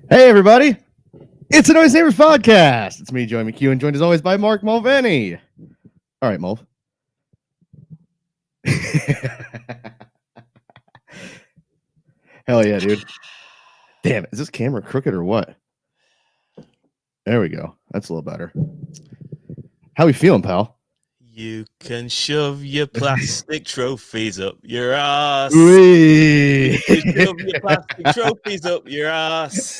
Hey, everybody. It's a Noise Neighbors podcast. It's me, Joey McHugh, joined as always by Mark Mulvaney. All right, Mulv. Hell yeah, dude. Damn, is this camera crooked or what? There we go. That's a little better. How we feeling, pal? You can shove your plastic trophies up your ass. You can shove your plastic trophies up your ass.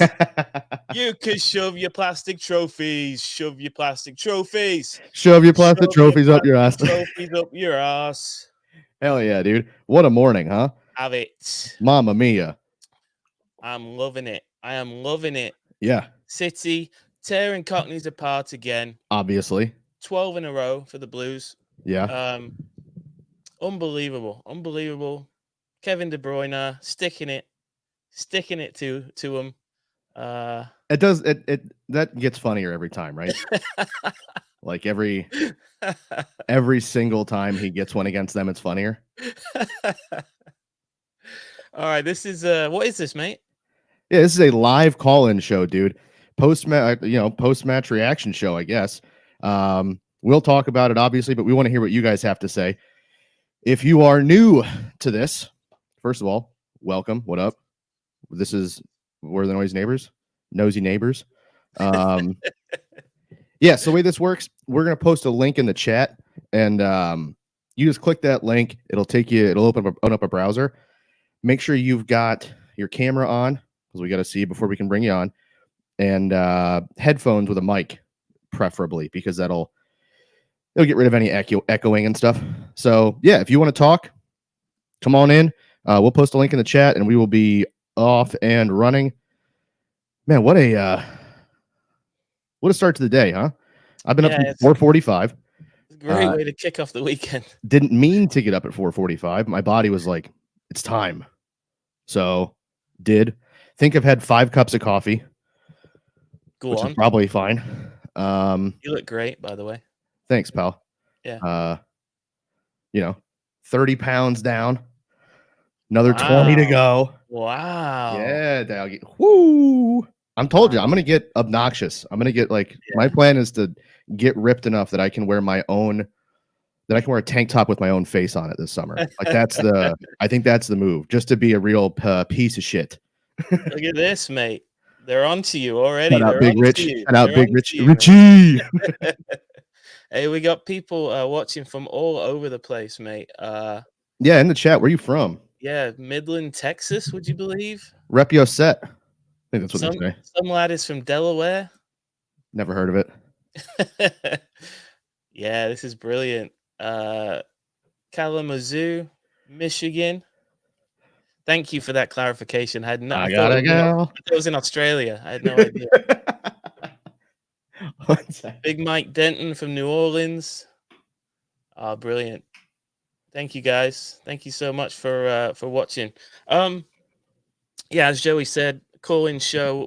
You can shove your plastic trophies. Shove your plastic trophies. Shove your plastic trophies up your ass. Trophies up your ass. Hell yeah, dude. What a morning, huh? Have it. Mamma mia. I'm loving it. I am loving it. Yeah. City tearing Cockneys apart again. Obviously. 12 in a row for the Blues. Yeah. Unbelievable. Kevin De Bruyne sticking it to him. It does. It that gets funnier every time, right? Like every single time he gets one against them, it's funnier. All right, this is what is this, mate? Yeah, this is a live call-in show, dude. Post-match reaction show, I guess. We'll talk about it, obviously, but we want to hear what you guys have to say. If you are new to this, first of all, welcome. What up? We're the nosy neighbors. Yeah, so the way this works, we're going to post a link in the chat, and you just click that link. It'll open up a browser. Make sure you've got your camera on, because we got to see before we can bring you on, and headphones with a mic, preferably, because it'll get rid of any echoing and stuff. So yeah, if you want to talk, come on in. We'll post a link in the chat, and we will be off and running. Man, what a start to the day, huh? I've been up since 4:45. Great way to kick off the weekend. Didn't mean to get up at 4:45. My body was like, it's time. So think I've had 5 cups of coffee. Which is probably fine. You look great, by the way. Thanks, pal. Yeah. 30 pounds down. Another 20 to go. Wow. Yeah, doggy. Woo. I'm told you, I'm going to get obnoxious. I'm going to get my plan is to get ripped enough that I can wear a tank top with my own face on it this summer. I think that's the move, just to be a real piece of shit. Look at this, mate. They're onto you already. Shout out Big Rich. Shout out Big Rich. Richie. Hey, we got people watching from all over the place, mate. Yeah, in the chat. Where are you from? Yeah, Midland, Texas, would you believe? Rep your set. I think that's what they say. Some lad is from Delaware. Never heard of it. Yeah, this is brilliant. Kalamazoo, Michigan. Thank you for that clarification. I gotta go. It was in Australia. I had no idea. Big Mike Denton from New Orleans. Oh, brilliant. Thank you, guys. Thank you so much for watching. Yeah, as Joey said, call-in show.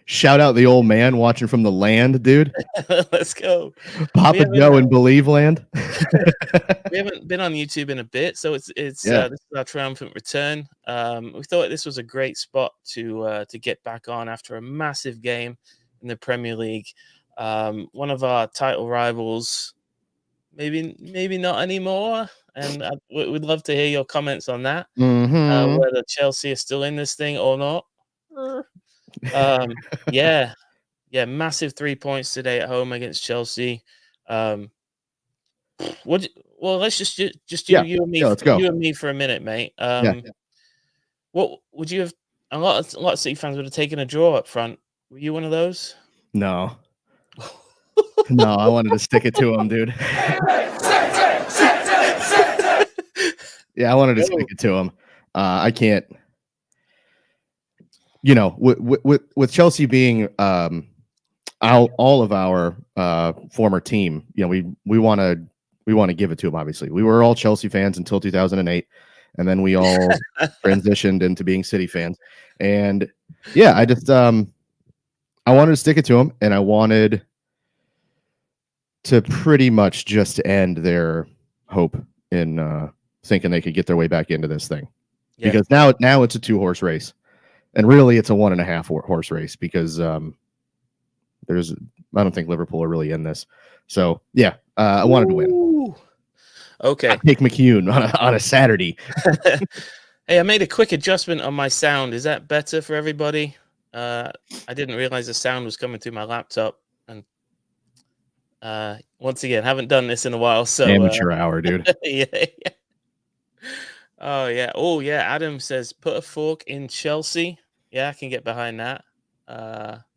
Shout out the old man watching from the land, dude. Let's go. Papa Joe in Believe land. We haven't been on YouTube in a bit, so this is our triumphant return. We thought this was a great spot to get back on after a massive game in the Premier League. One of our title rivals, maybe not anymore. And we'd love to hear your comments on that. Mm-hmm. Whether Chelsea are still in this thing or not. Yeah, massive 3 points today at home against Chelsea. Let's just you and me. Let's go. You and me for a minute, mate. What would you have? A lot of City fans would have taken a draw up front. Were you one of those? No. No, I wanted to stick it to him, dude. Yeah, I wanted to stick it to him. I can't. With Chelsea being all of our former team, we want to give it to them. Obviously, we were all Chelsea fans until 2008, and then we all transitioned into being City fans. And yeah, I just I wanted to stick it to them, and I wanted to pretty much just end their hope in thinking they could get their way back into this thing. because now it's a 2-horse race, and really it's a 1.5 horse race because I don't think Liverpool are really in this. So yeah, I wanted to win. Okay. I take McCune on a Saturday. Hey, I made a quick adjustment on my sound. Is that better for everybody? I didn't realize the sound was coming through my laptop, and once again, haven't done this in a while. So amateur hour, dude. yeah. Oh yeah. Oh yeah. Adam says put a fork in Chelsea. Yeah, I can get behind that.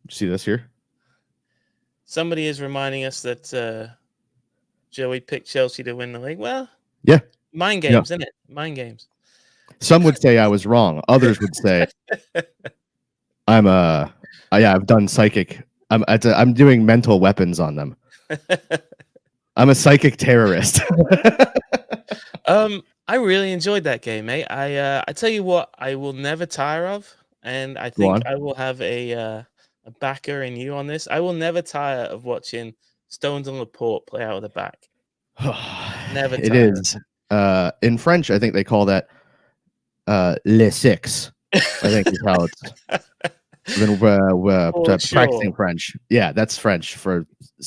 See this here? Somebody is reminding us that Joey picked Chelsea to win the league. Well, yeah, mind games, isn't it? Mind games. Some would say I was wrong. Others would say I've done psychic. I'm doing mental weapons on them. I'm a psychic terrorist. I really enjoyed that game, mate. I tell you what, I will never tire of, and I think I will have a backer in you on this. I will never tire of watching Stones and Laporte play out of the back. Never tire. It is. In French, I think they call that le six. I think is how it's been practicing French. Yeah, that's French for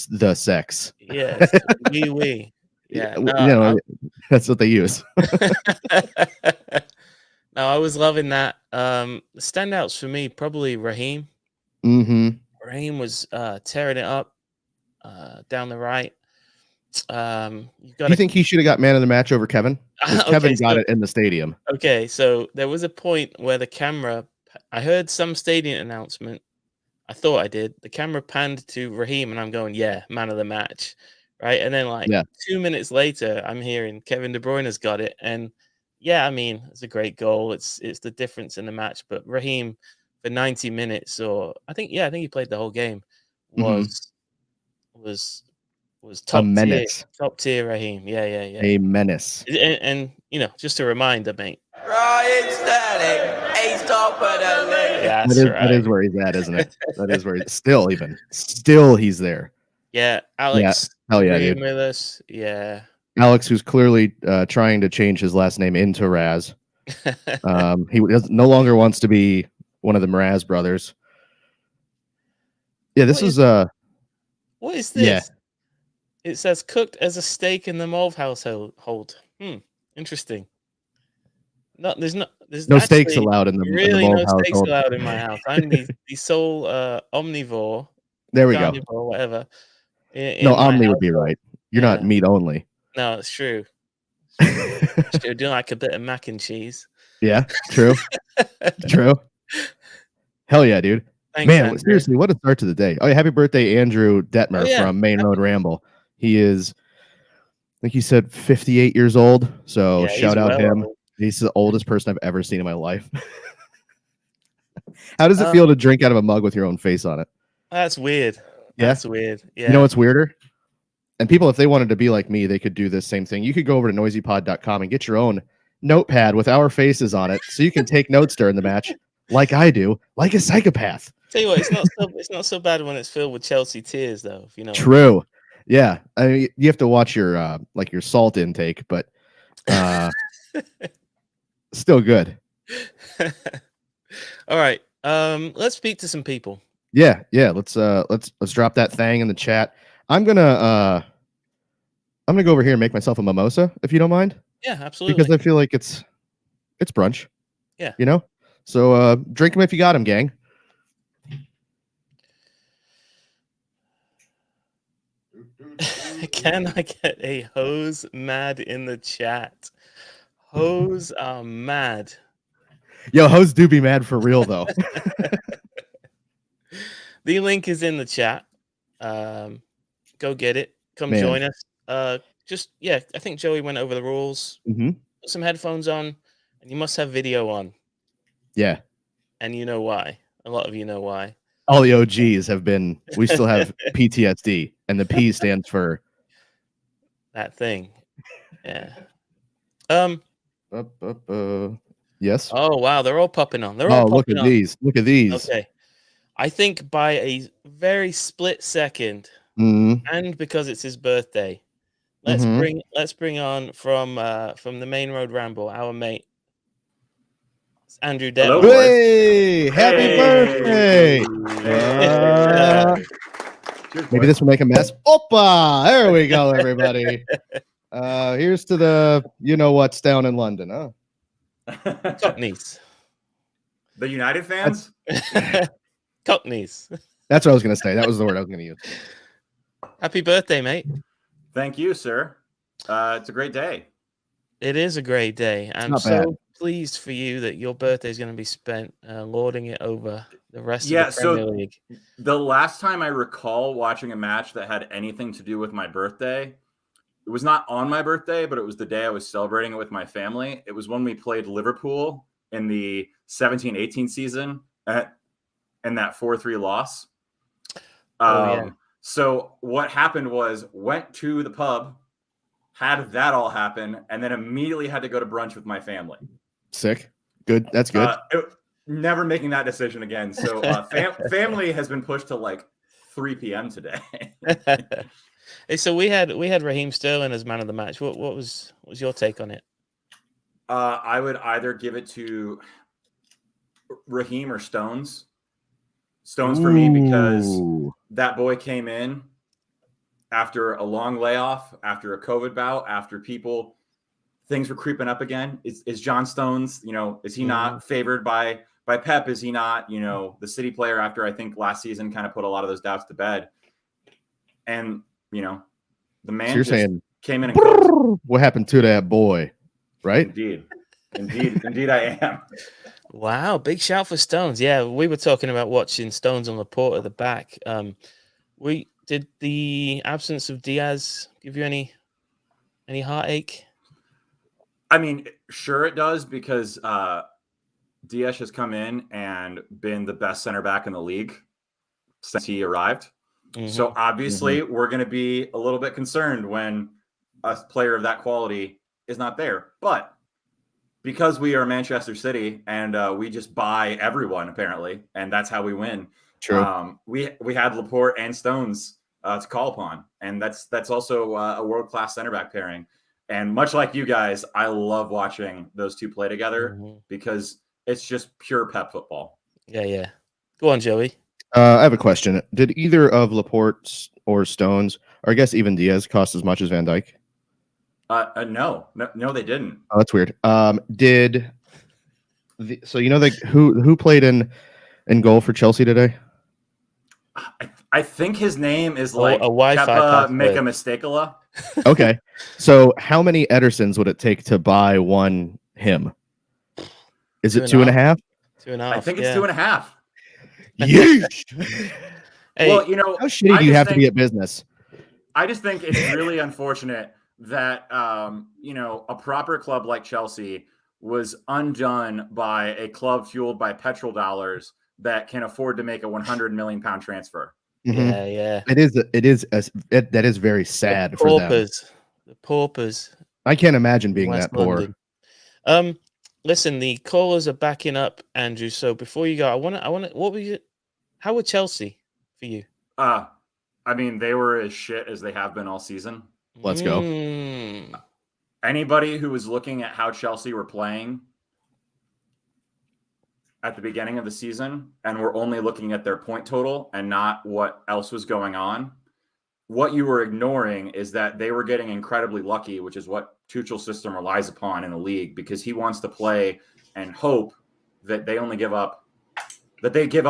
the sex. Yes, oui. Yeah, that's what they use. No, I was loving that. The standouts for me, probably Raheem. Mm-hmm. Raheem was tearing it up down the right. Do you think he should have got man of the match over Kevin? Kevin got it in the stadium. Okay, so there was a point where the camera, I heard some stadium announcement. I thought I did. The camera panned to Raheem, and I'm going, yeah, man of the match. Right. And then 2 minutes later, I'm hearing Kevin De Bruyne has got it. And yeah, I mean, it's a great goal. It's the difference in the match. But Raheem for 90 minutes, or I think he played the whole game, was top menace. Top tier Raheem. Yeah. A menace. And just a reminder, mate. Ryan Sterling, he's top of the league. Yeah, that is where he's at, isn't it? That is where he's still he's there. Yeah, Alex. Yeah. Hell yeah, dude. With us. Yeah. Alex, who's clearly trying to change his last name into Raz. He no longer wants to be one of the Mraz brothers. Yeah, this is what is this? Yeah. It says cooked as a steak in the Mulv household. Interesting. No, there's no steaks allowed in the Mulv household. Steaks allowed in my house. I'm the sole omnivore. There we go. Whatever. No, omni would be right. You're not meat only. No, it's true. You're doing like a bit of mac and cheese. Yeah, true. True. Hell yeah, dude. Thanks, man, Andrew. Seriously, what a start to the day. Oh, yeah, happy birthday, Andrew Detmer from Main Road Ramble. He is, I think he said 58 years old. So shout out him. Old. He's the oldest person I've ever seen in my life. How does it feel to drink out of a mug with your own face on it? That's weird. Yeah? That's weird. Yeah. You know what's weirder? And people, if they wanted to be like me, they could do this same thing. You could go over to noisypod.com and get your own notepad with our faces on it so you can take notes during the match like I do, like a psychopath. Tell you what, it's not so bad when it's filled with Chelsea tears, though. If you know. True. Yeah. I mean, you have to watch your your salt intake, but still good. All right. Let's speak to some people. Yeah. Let's drop that thing in the chat. I'm gonna go over here and make myself a mimosa, if you don't mind. Yeah, absolutely. Because I feel like it's brunch. Yeah. You know? So drink them if you got them, gang. Can I get a hose mad in the chat? Hose are mad. Yo, hoes do be mad for real, though. The link is in the chat. Go get it. Come join us. I think Joey went over the rules. Mm-hmm. Put some headphones on, and you must have video on. Yeah. And you know why. A lot of you know why. All the OGs have been, we still have PTSD, and the P stands for that thing. Yeah. Yes. Oh, wow. They're all popping on. They're all popping on. Look at these. Okay. I think by a very split second, and because it's his birthday, let's bring on from the Main Road Ramble, our mate. It's Andrew Hello, Detmer. boys. Hey, happy birthday! Cheers, Maybe boys. this will make a mess. Opa! There we go, everybody. Here's to the what's down in London, huh? Cockneys. The United fans? Cockneys. That's what I was gonna say. That was the word I was gonna use. Happy birthday, mate. Thank you, sir. It's a great day. It is a great day. I'm not so bad. pleased for you that your birthday is going to be spent lording it over the rest Yeah, of the Premier League. The last time I recall watching a match that had anything to do with my birthday, it was not on my birthday, but it was the day I was celebrating it with my family. It was when we played Liverpool in the 17-18 season in that 4-3 loss. So what happened was went to the pub, had that all happen, and then immediately had to go to brunch with my family. Sick. Good. That's good. Never making that decision again. So family has been pushed to like 3 p.m. today. Hey, so we had Raheem Sterling as man of the match. What was your take on it? I would either give it to Raheem or Stones. Stones for me because that boy came in after a long layoff, after a COVID bout, after things were creeping up again. Is John Stones, is he not favored by Pep? Is he not, the City player after I think last season kind of put a lot of those doubts to bed? And, the man came in and cooked. What happened to that boy? Right? Indeed I am. Wow, big shout for Stones. Yeah, we were talking about watching Stones and Laporte at the back. Did the absence of Diaz give you any heartache? I mean, sure it does, because Diaz has come in and been the best center back in the league since he arrived. Mm-hmm. So obviously we're going to be a little bit concerned when a player of that quality is not there. But because we are Manchester City and we just buy everyone apparently, and that's how we win. True. We had Laporte and Stones to call upon, and that's also a world-class center back pairing. And much like you guys, I love watching those two play together because it's just pure Pep football. Yeah. Go on, Joey. I have a question. Did either of Laporte or Stones, or I guess even Diaz, cost as much as Van Dijk? No, they didn't. Oh, that's weird. Who played in goal for Chelsea today? I think his name is like a Kepa Mika. Okay, so how many Edersons would it take to buy one him? Is it 2.5? 2.5. I think it's 2.5. Yeesh. Hey, well, how shitty do you have to be at business? I just think it's really unfortunate that a proper club like Chelsea was undone by a club fueled by petrol dollars that can afford to make a 100 million pound transfer. Mm-hmm. Yeah. That is very sad for them. The paupers. I can't imagine being that poor. Listen, the callers are backing up, Andrew. So before you go, I want how were Chelsea for you? I mean, they were as shit as they have been all season. Let's go. Anybody who was looking at how Chelsea were playing at the beginning of the season and were only looking at their point total and not what else was going on, what you were ignoring is that they were getting incredibly lucky, which is what Tuchel's system relies upon in the league, because he wants to play and hope that they give up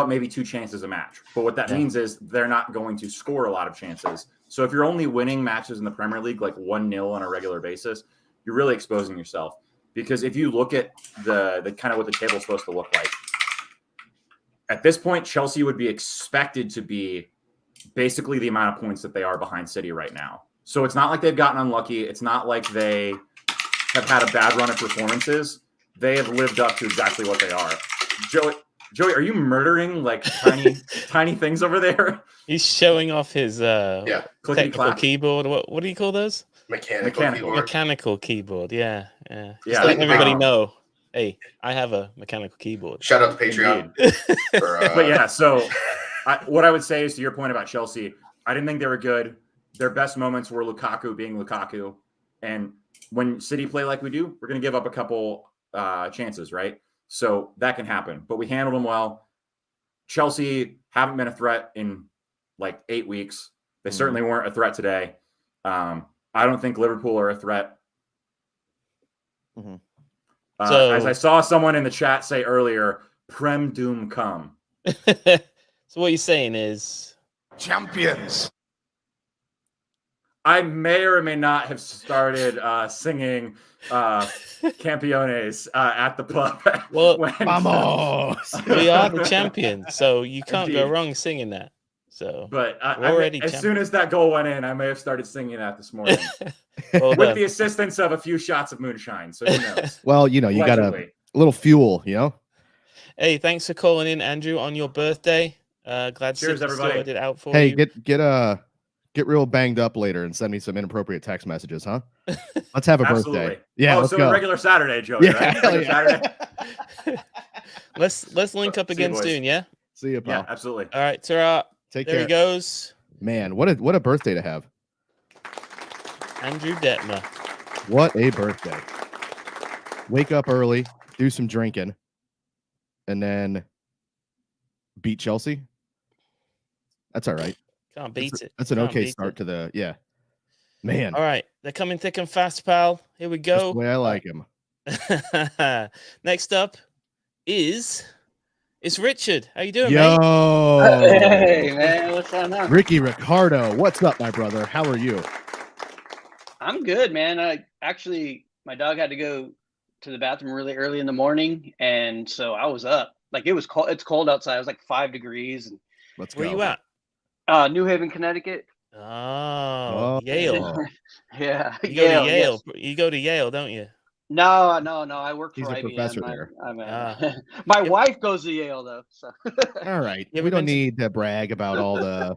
maybe 2 chances a match. But what that means is they're not going to score a lot of chances. So if you're only winning matches in the Premier League like 1-0 on a regular basis, you're really exposing yourself. Because if you look at the kind of what the table's supposed to look like, at this point, Chelsea would be expected to be basically the amount of points that they are behind City right now. So it's not like they've gotten unlucky. It's not like they have had a bad run of performances. They have lived up to exactly what they are. Joey, are you murdering like tiny things over there? He's showing off his technical keyboard. What do you call those? Mechanical keyboard. Yeah. Let everybody know. Hey, I have a mechanical keyboard. Shout out to Patreon. But yeah, so what I would say is, to your point about Chelsea, I didn't think they were good. Their best moments were Lukaku being Lukaku. And when City play like we do, we're going to give up a couple chances, right? So that can happen. But we handled them well. Chelsea haven't been a threat in like 8 weeks. They certainly weren't a threat today. I don't think Liverpool are a threat. So, as I saw someone in the chat say earlier, Prem Doom come. So what you're saying is champions. I may or may not have started singing Campeones at the pub. Well, vamos. We are the champions, so you can't go Indeed. wrong singing that. So, But already as soon as that goal went in, I may have started singing that this morning well with done. the assistance of a few shots of moonshine. So who knows? Well, you know, you got a Allegedly. little fuel, you know. Hey, thanks for calling in, Andrew, on your birthday. Glad Cheers, Sid everybody. sorted it out for Hey, you. get real banged up later and send me some inappropriate text messages, huh? Let's have a Absolutely. birthday. Yeah, Oh, let's so go. a regular Saturday, Joey, Yeah, right? hell Regular yeah. Saturday. Let's link up See you, again boys. soon, yeah? See you, pal. Yeah, absolutely. All right, Tara. Take There care. he goes. Man, what a birthday to have. Andrew Detmer. What a birthday. Wake up early, do some drinking, and then beat Chelsea. That's all right. Can't beat it. That's an Can't okay beat start it. to the man. All right, they're coming thick and fast, pal. Here we Just go. the way I like him. Next up it's Richard. How you doing, Yo, mate? Hey man, what's going on? Ricky Ricardo, what's up, my brother? How are you? I'm good, man. My dog had to go to the bathroom really early in the morning, and so I was up. Like it was cold. It's cold outside. It was like 5 degrees. And Let's Where go. you at? New Haven, Connecticut. Oh, Yale. Yeah, You go to Yale. yes. You go to Yale, don't you? No. I work He's for a IBM. professor there. My Yep. wife goes to Yale though. So All right. You We ever don't been to- need to brag about all the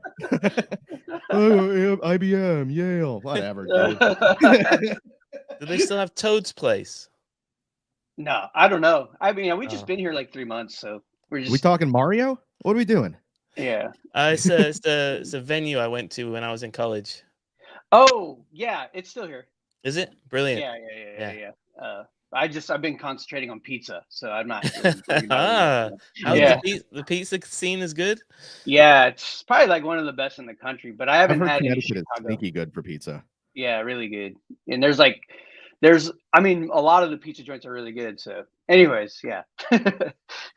oh, IBM, Yale, whatever. Dude. Do they still have Toad's Place? no, I don't know. I mean, we just Oh. been here like 3 months, so we're just We talking Mario? What are we doing? yeah. It's a venue I went to when I was in college. Oh yeah, it's still here. Is it? Brilliant. Yeah. I've been concentrating on pizza, so I'm not. Really worried about Ah, it. how's Yeah. the pizza scene is good? Yeah, it's probably like one of the best in the country, but I I've haven't heard had any Connecticut is Chicago. sneaky good for pizza. Yeah, really good. And I mean, a lot of the pizza joints are really good. So, anyways, yeah.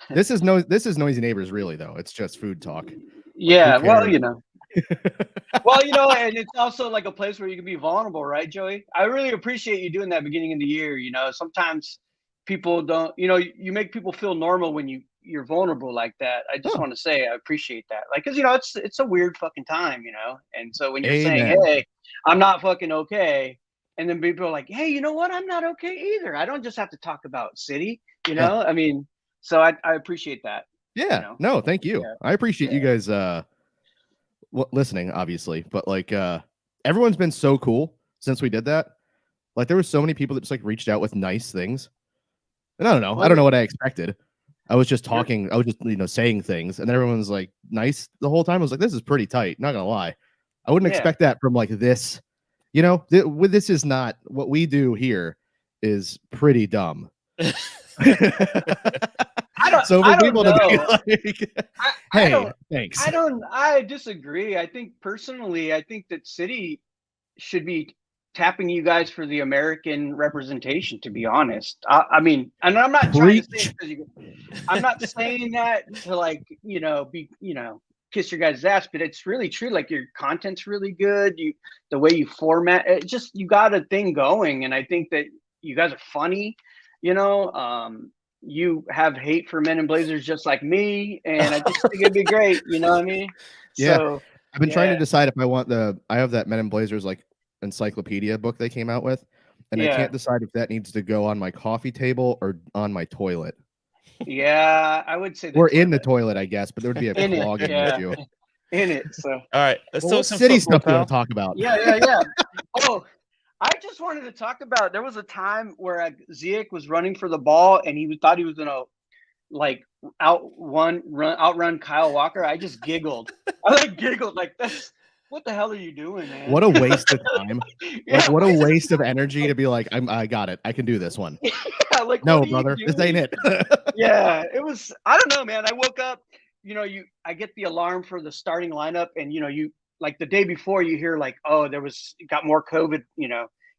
This is Noisy Neighbors, really, though. It's just food talk. Yeah, who well, cares? you know. And it's also like a place where you can be vulnerable, right, Joey? I really appreciate you doing that beginning of the year. You know, sometimes people don't, you make people feel normal when you're vulnerable like that. I just Oh. want to say I appreciate that. Like, cause it's a weird fucking time, And so when you're saying, Amen. hey, I'm not fucking okay, and then people are like, hey, you know what? I'm not okay either. I don't just have to talk about city, Yeah. I mean, so I appreciate that. Yeah. know? No, thank you. Yeah. I appreciate you guys listening, obviously, but like everyone's been so cool since we did that. Like there were so many people that just like reached out with nice things. And I don't know. I don't know what I expected. I was just talking, I was just saying things, and everyone's like nice the whole time. I was like, this is pretty tight, not gonna lie. I wouldn't Yeah. expect that from like this. This is not what we do here is pretty dumb. So for people to be like, hey, thanks. I disagree. I think that City should be tapping you guys for the American representation, to be honest. I mean, and I'm not trying to say I'm not saying that to be, kiss your guys' ass, but it's really true. Like your content's really good. The way you format it, you got a thing going. And I think that you guys are funny, you have hate for Men in Blazers just like me, and I just think it'd be great. You know what I mean? Yeah. So, I've been trying to decide if I have that Men in Blazers like encyclopedia book they came out with, and I can't decide if that needs to go on my coffee table or on my toilet. Yeah, I would say Or in the toilet, I guess, but there would be a In it, clogging yeah. issue. in it. So All right, let's Well, talk what some city football, stuff do you pal. want to talk about? yeah. Oh, I just wanted to talk about. There was a time where Ziyech was running for the ball, and he thought he was gonna outrun Kyle Walker. I just giggled. I giggled like this. What the hell are you doing, man? What a waste of time. Yeah, Like what a waste of energy to be like, I got it. I can do this one. yeah, like, No, what are you brother, this ain't doing? it. Yeah, it was. I don't know, man. I woke up. I get the alarm for the starting lineup, and you like the day before you hear like, oh, got more COVID,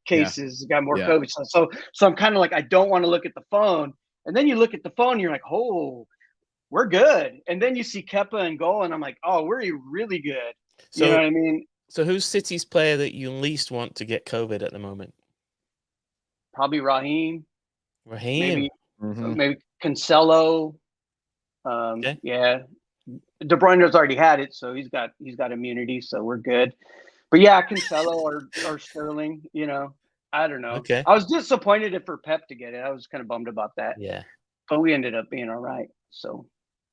cases, got more Yeah. COVID. So I'm kind of like, I don't want to look at the phone, and then you look at the phone, and you're like, oh, we're good, and then you see Kepa and goal, and I'm like, oh, we're really good. You know what I mean? So who's City's player that you least want to get COVID at the moment? Probably Raheem. Raheem. Maybe Cancelo. Okay. Yeah, De Bruyne's already had it, so he's got immunity, so we're good. But yeah, Cancelo or Sterling, I don't know. Okay. I was disappointed for Pep to get it. I was kind of bummed about that. Yeah. But we ended up being all right. So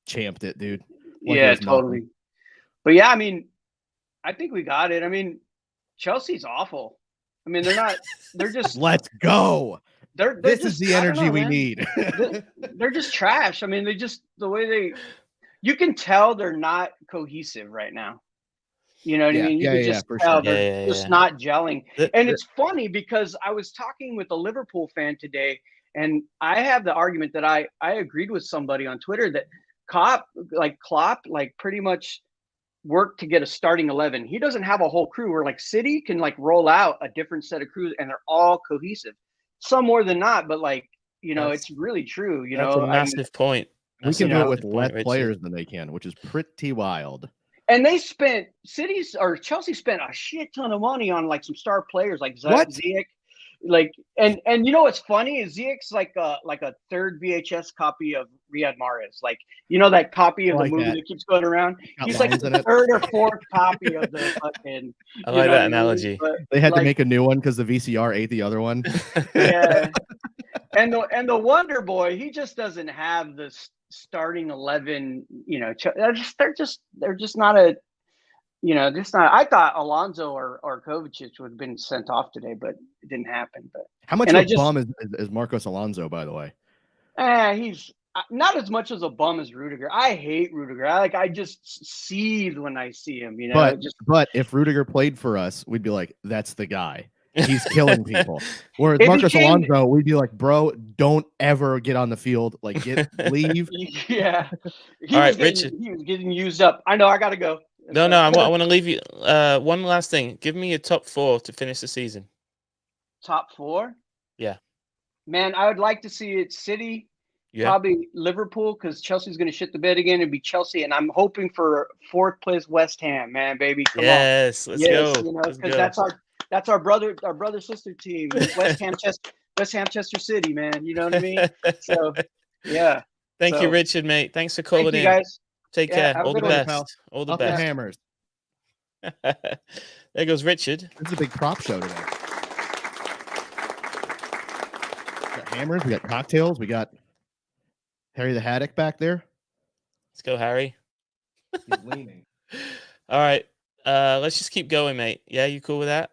Champed it, dude. yeah, totally. But yeah, I mean, I think we got it. I mean, Chelsea's awful. I mean, they're just Let's go. This is the energy we need. They're just trash. I mean, the way you can tell they're not cohesive right now. You know what I mean? You can just tell they're just not gelling. And it's funny because I was talking with a Liverpool fan today, and I have the argument that I agreed with somebody on Twitter that Klopp pretty much worked to get a starting 11. He doesn't have a whole crew where like City can like roll out a different set of crews and they're all cohesive. Some more than not, but it's really true. That's a massive point. We can do it with less players than they can, which is pretty wild. And they spent Chelsea spent a shit ton of money on like some star players like Ziyech. Like and what's funny is Ziyech's like a third VHS copy of Riyad Mahrez. Like that copy of the movie that keeps going around. He's like the third or fourth copy of the fucking. I like that analogy. But, they had to make a new one because the VCR ate the other one. Yeah, and the Wonder Boy, he just doesn't have the starting 11. They're just not a. Just not. I thought Alonso or Kovacic would have been sent off today, but it didn't happen. But how much of a bum is Marcos Alonso, by the way? He's not as much as a bum as Rudiger. I hate Rudiger. I just seethe when I see him. But if Rudiger played for us, we'd be like, that's the guy. He's killing people. Whereas Marcos Alonso, we'd be like, bro, don't ever get on the field. Like, leave. Yeah. All right, Richard. He was getting used up. I know. I got to go. No, I want to leave you. One last thing. Give me your top 4 to finish the season. Top 4? Yeah. Man, I would like to see it City, probably Liverpool, because Chelsea's going to shit the bed again and be Chelsea. And I'm hoping for 4th place West Ham, man, baby. Come on. Let's go. Because that's our brother sister team. West Ham Chester City, man. You know what I mean? So yeah. Thank you, Richard, mate. Thanks for calling in. Thank you, guys. Take care. All the best. Pal. All the Up best. the hammers. There goes Richard. This is a big prop show today. We got hammers. We got cocktails. We got Harry the Haddock back there. Let's go, Harry. He's leaning. All right. Let's just keep going, mate. Yeah, you cool with that?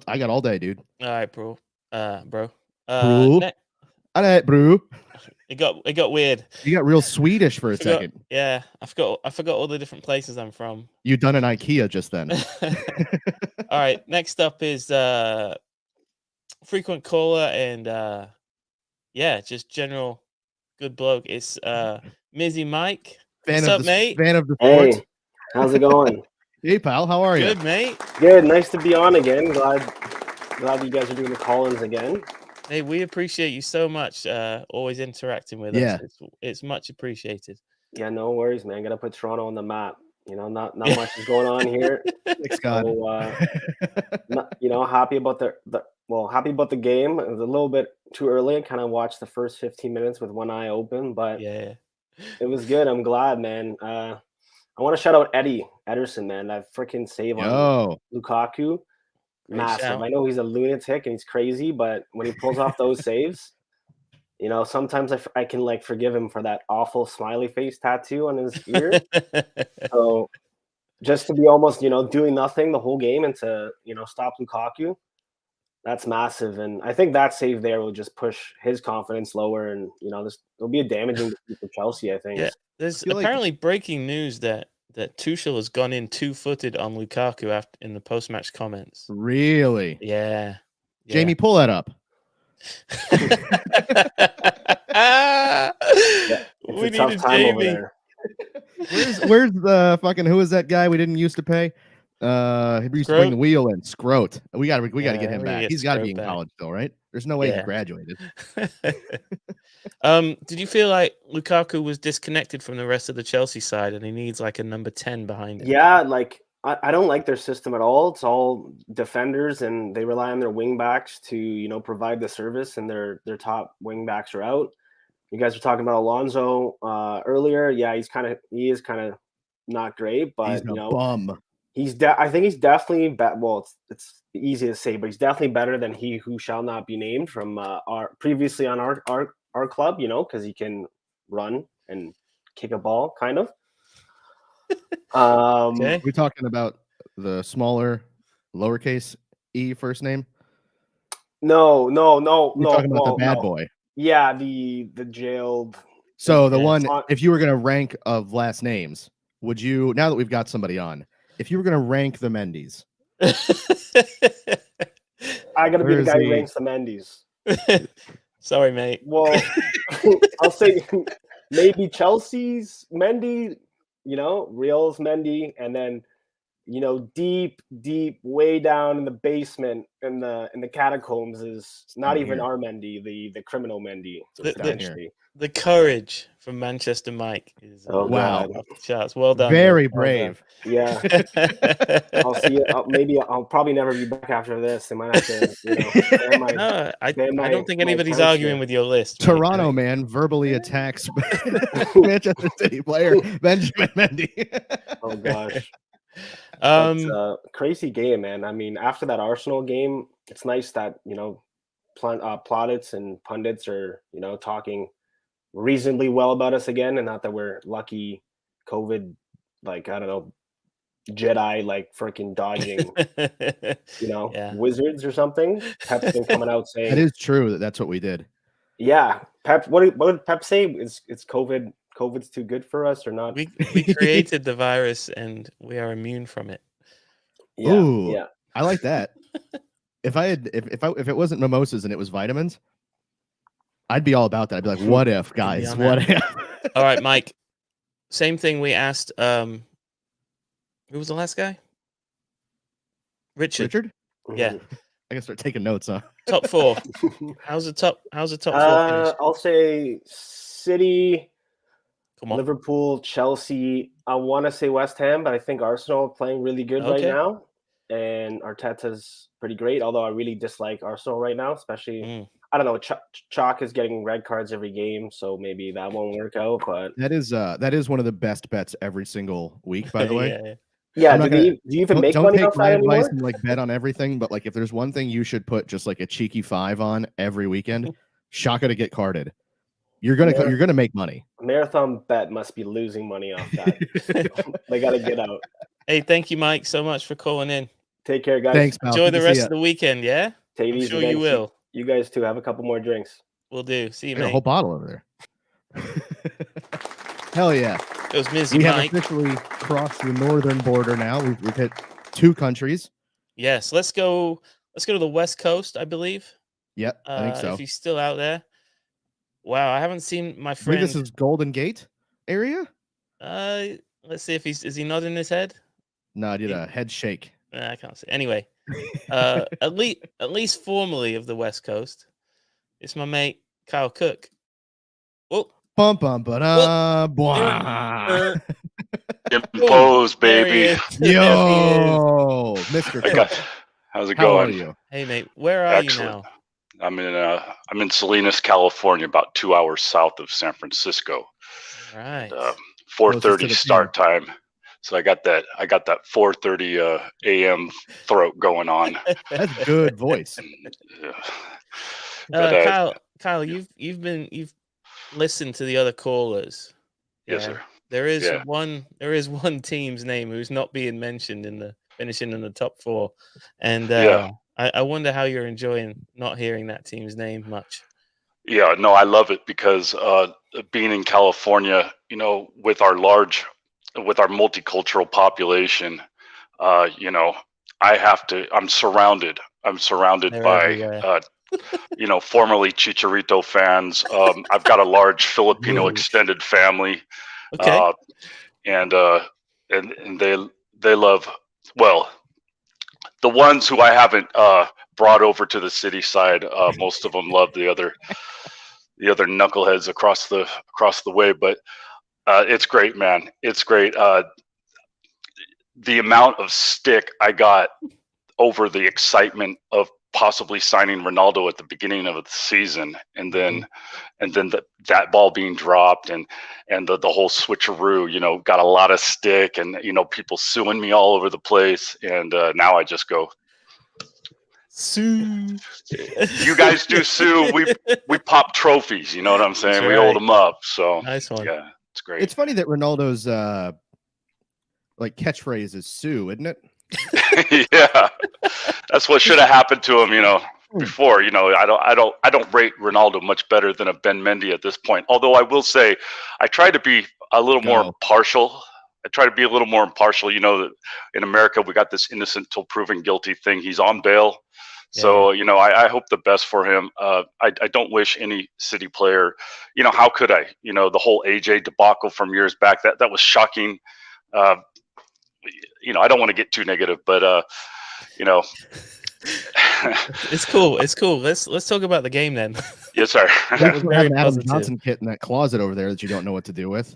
I got all day, dude. All right, bro. Bro. All right, bro. It got weird. You got real Swedish for a second. Yeah, I forgot all the different places I'm from. You done an IKEA just then. All right, next up is frequent caller and just general good bloke. It's Mizzy Mike. What's up, mate? Fan of the sport. Hey, how's it going? Hey, pal, how are you? Good, mate. Good. Nice to be on again. Glad you guys are doing the call-ins again. Hey, we appreciate you so much. Always interacting with us. It's much appreciated. Yeah, no worries, man. Gotta put Toronto on the map. Not much is going on here. Thanks, God. So, happy about happy about the game. It was a little bit too early. I kind of watched the first 15 minutes with one eye open, but it was good. I'm glad, man. I want to shout out Eddie Ederson, man. That freaking save on Lukaku. Massive. I know he's a lunatic and he's crazy, but when he pulls off those saves, sometimes I can like forgive him for that awful smiley face tattoo on his ear. So just to be almost, doing nothing the whole game and to, stop Lukaku, that's massive. And I think that save there will just push his confidence lower, and it'll be a damaging defeat for Chelsea, I think. Yeah, there's apparently breaking news that Tuchel has gone in 2-footed on Lukaku in the post-match comments. Really? Yeah. Jamie, pull that up. We need a Jamie. Where's the fucking who is that guy we didn't used to pay? He used to bring the wheel in. Scrote. We gotta get him back. He's got to be in college still, right? There's no way he graduated. Did you feel like Lukaku was disconnected from the rest of the Chelsea side, and he needs like a number 10 behind him? Yeah, like I don't like their system at all. It's all defenders, and they rely on their wing backs to provide the service, and their top wing backs are out. You guys were talking about Alonso earlier. Yeah, he is kind of not great, but he's a bum. I think he's definitely well, it's easy to say, but he's definitely better than he who shall not be named from our previously on our club, because he can run and kick a ball, kind of. Okay. We're talking about the smaller, lowercase e first name. No. We're talking about the bad boy. Yeah, the jailed. So the one, if you were going to rank of last names, would you? Now that we've got somebody on, if you were going to rank the Mendy's, I got to be the guy who ranks the Mendy's. Sorry, mate. Well, I'll say maybe Chelsea's Mendy, Real's Mendy, and then deep way down in the basement in the catacombs is not even our Mendy, the criminal Mendy. The courage from Manchester Mike is wow. Shots. Well done. Very brave. Yeah. I'll see you. Maybe I'll probably never be back after this. I might have to, I don't think anybody's arguing with your list. Toronto man verbally attacks Manchester City player Benjamin Mendy. Oh gosh. Crazy game, man. I mean, after that Arsenal game, it's nice that plaudits and pundits are talking reasonably well about us again, and not that we're lucky COVID, like I don't know, Jedi like freaking dodging wizards or something. Pep's been coming out saying it is true that's what we did. Yeah, Pep. What did Pep say? It's COVID. COVID's too good for us or not? We created the virus and we are immune from it. Yeah, ooh, yeah. I like that. If it wasn't mimosas and it was vitamins, I'd be all about that. I'd be like, what if, guys? What if? All right, Mike. Same thing we asked. Who was the last guy? Richard? Yeah. I can start taking notes, huh? Top four. How's the top four finish? I'll say City, Liverpool, Chelsea. I want to say West Ham, but I think Arsenal are playing really good right now. And Arteta's pretty great, although I really dislike Arsenal right now, especially I don't know, Chalk is getting red cards every game, so maybe that won't work out. But that is one of the best bets every single week, by the way. Yeah. Do you even make money off that anymore? Advice and like bet on everything, but like if there's one thing you should put just like a cheeky 5 on every weekend, Shaka to get carded. You're gonna make money. Marathon bet must be losing money off that. They got to get out. Hey, thank you, Mike, so much for calling in. Take care, guys. Thanks, pal. Enjoy the rest of the weekend. Yeah, take it easy. I'm sure you will. You guys too. Have a couple more drinks. We'll do. See you, mate. A whole bottle over there. Hell yeah! It was Mizzy We Mike. have officially crossed the northern border now. We've hit 2 countries. Yes, let's go to the West Coast, I believe. Yep, I think so. If he's still out there. Wow, I haven't seen my friend. This is Golden Gate area. Let's see if is he nodding his head? No, I did a head shake. I can't see. Anyway, at least formally of the West Coast, it's my mate Kyle Cook. Oh, bum bum ba Impose, baby. Yo, Mr. Cook. How's it How going? Are you? Hey, mate, where are you now? I'm in Salinas, California, about 2 hours south of San Francisco. All right. 4:30 start time. So I got that 4:30 a.m. throat going on. That's good voice. Kyle, you've listened to the other callers. Yes, sir. There is one team's name who's not being mentioned in the finishing in the top 4, and I wonder how you're enjoying not hearing that team's name much. Yeah, no, I love it because being in California, with our multicultural population, I'm surrounded by formerly Chicharito fans. I've got a large Filipino extended family. Okay. And they love, well, the ones who I haven't brought over to the city side. Most of them love the other knuckleheads across the way. But it's great, man. It's great. The amount of stick I got over the excitement of possibly signing Ronaldo at the beginning of the season, and then that ball being dropped, and the whole switcheroo, got a lot of stick, and people suing me all over the place, and now I just go, sue. You guys do sue. We pop trophies. You know what I'm saying? That's we right. hold them up. So nice one. Yeah, it's great. It's funny that Ronaldo's like catchphrase is sue, isn't it? Yeah, that's what should have happened to him, before. I don't rate Ronaldo much better than a Ben Mendy at this point. Although I will say, I try to be a little more impartial. That in America we got this innocent till proven guilty thing. He's on bail, so I hope the best for him. I don't wish any City player. How could I? The whole AJ debacle from years back, that was shocking. I don't want to get too negative, but it's cool. It's cool. Let's talk about the game then. Yes, sir. We're having an Adam Johnson kit in that closet over there that you don't know what to do with.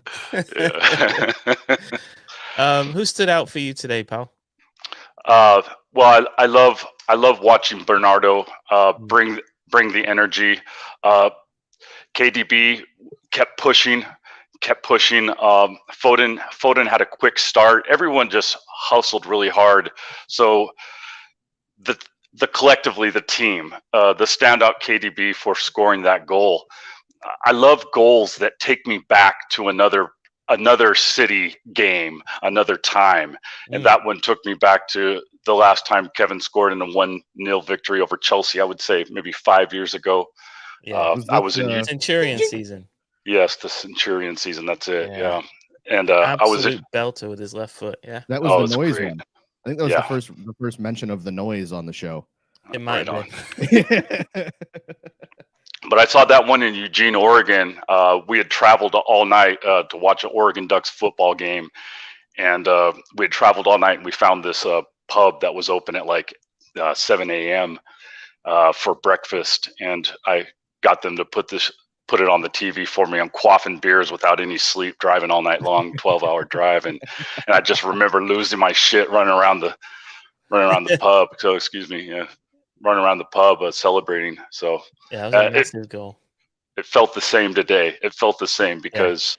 Who stood out for you today, pal? Well, I love watching Bernardo bring the energy. KDB kept pushing. Foden had a quick start. Everyone just hustled really hard. So the collectively, the team, the standout KDB for scoring that goal. I love goals that take me back to another City game, another time. And that one took me back to the last time Kevin scored in a 1-0 victory over Chelsea. I would say maybe 5 years ago. Yeah, I was in Centurion season. Yes, the Centurion season. That's it. Yeah. And absolute I was in belter with his left foot. Yeah, that was the noise great. one. I think that was the first mention of the noise on the show. It might have been. But I saw that one in Eugene, Oregon. We had traveled all night to watch an Oregon Ducks football game, and we had traveled all night, and we found this pub that was open at like 7 a.m. For breakfast, and I got them to put it on the TV for me. I'm quaffing beers without any sleep, driving all night long, 12-hour drive, and I just remember losing my shit running around the pub. So running around the pub celebrating. So that was a massive goal. It felt the same today. It felt the same because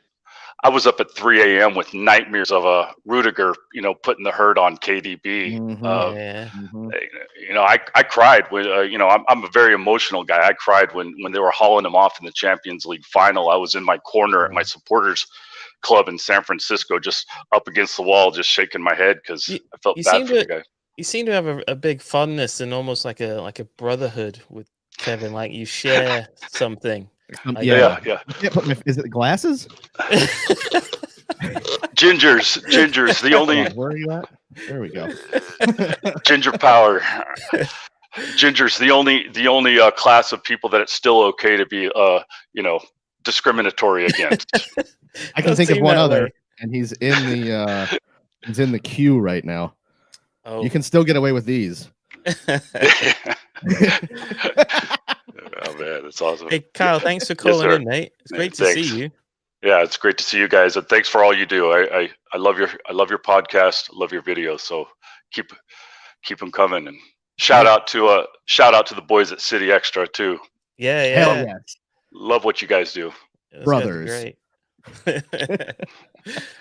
I was up at 3 a.m. with nightmares of Rudiger, putting the hurt on KDB. I cried when, I'm a very emotional guy. I cried when they were hauling him off in the Champions League final. I was in my corner at my supporters club in San Francisco, just up against the wall, just shaking my head because I felt bad for the guy. You seem to have a big fondness and almost like a brotherhood with Kevin. Like you share something. Yeah. Is it glasses? Gingers. The only. Where are you at? There we go. Ginger power. Gingers. The only class of people that it's still okay to be discriminatory against. I can think of one other, and he's in the queue right now. Oh. You can still get away with these. Oh man, that's awesome. Hey Kyle, thanks for calling in, mate. It's great to see you. Yeah, it's great to see you guys, and thanks for all you do. I love your podcast, love your videos. So keep them coming, and shout out to the boys at City Extra too. Yeah. Love what you guys do, brothers. Great.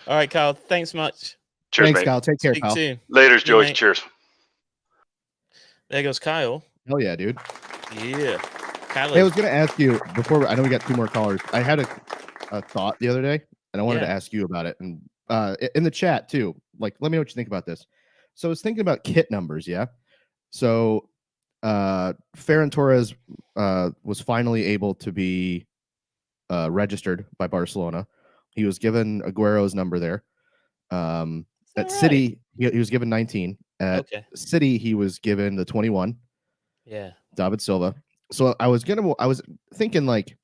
All right, Kyle. Thanks much. Cheers, thanks, mate. Kyle. Take care, Speak Kyle. soon. Later, Joey. Mate. Cheers. There goes Kyle. Hell yeah, dude. Yeah. Kyle. Hey, I was gonna ask you before. I know we got 2 more callers. I had a thought the other day, and I wanted to ask you about it, and in the chat too. Like, let me know what you think about this. So I was thinking about kit numbers. Yeah. So Ferran Torres was finally able to be registered by Barcelona. He was given Aguero's number there. At City, he was given 19. At City, he was given the 21. Yeah. David Silva. So I was thinking, like,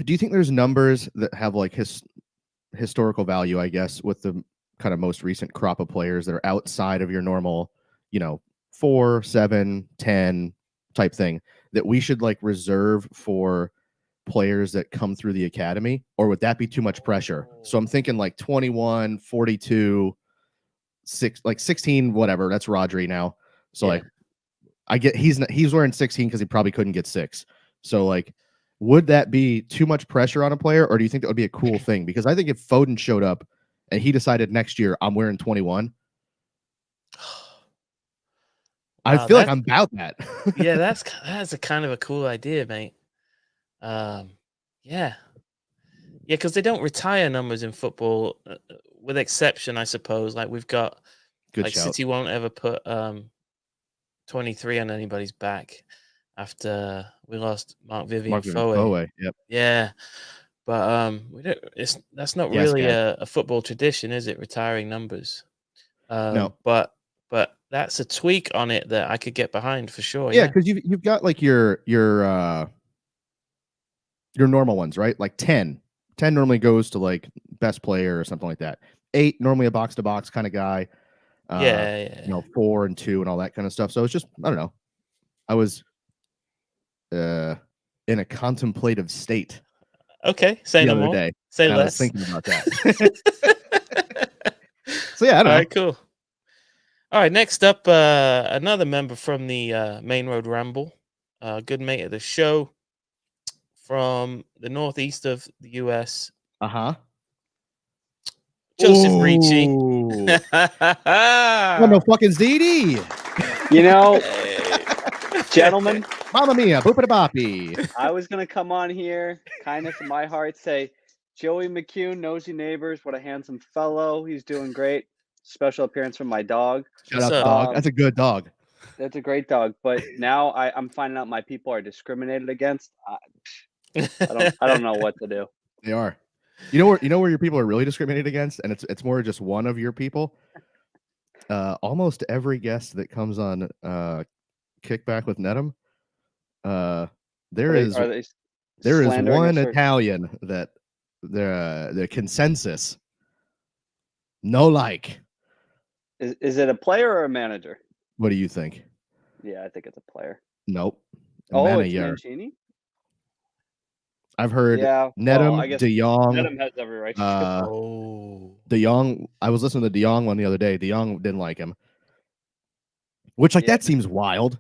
do you think there's numbers that have like historical value, I guess, with the kind of most recent crop of players that are outside of your normal, 4, 7, 10 type thing that we should like reserve for players that come through the academy, or would that be too much pressure? So I'm thinking like 21, 42, 16, whatever. That's Rodri now. So like, I get he's wearing 16 because he probably couldn't get 6. So like, would that be too much pressure on a player, or do you think that would be a cool thing? Because I think if Foden showed up and he decided next year I'm wearing 21, I feel like I'm about that. Yeah, that's a kind of a cool idea, mate. Yeah, because they don't retire numbers in football, with exception, I suppose. Like we've got, Good shout. City won't ever put 23 on anybody's back after we lost Mark-Vivien Foé. Yep. Yeah, but we don't. That's not really a football tradition, is it? Retiring numbers. No, but that's a tweak on it that I could get behind for sure. Yeah, because you've got like your normal ones, right? Like 10 normally goes to like best player or something like that. 8 normally a box to box kind of guy. 4 and 2 and all that kind of stuff. So it's just, I don't know. I was in a contemplative state. Okay, say no more. Day, say less. I was thinking about that. So yeah, I don't know. All right, cool. All right, next up, another member from the Main Road Ramble, good mate of the show from the northeast of the U.S. Joseph Ricci. Oh, no fucking ZD. Gentlemen. Mamma mia, boopity-boppy. I was going to come on here, kindness in my heart, say, Joey McCune, nosy neighbors, what a handsome fellow. He's doing great. Special appearance from my dog. Shout out, dog. That's a good dog. That's a great dog. But now I'm finding out my people are discriminated against. I don't know what to do. They are. You know where your people are really discriminated against, and it's more just one of your people. Almost every guest that comes on Kickback with Nedham, there is one Italian that the consensus no like. Is it a player or a manager? What do you think? Yeah, I think it's a player. Nope. It's Mancini? I've heard Nedham, De Jong. Nedham has every right. De Jong. I was listening to De Jong one the other day. De Jong didn't like him, which that seems wild.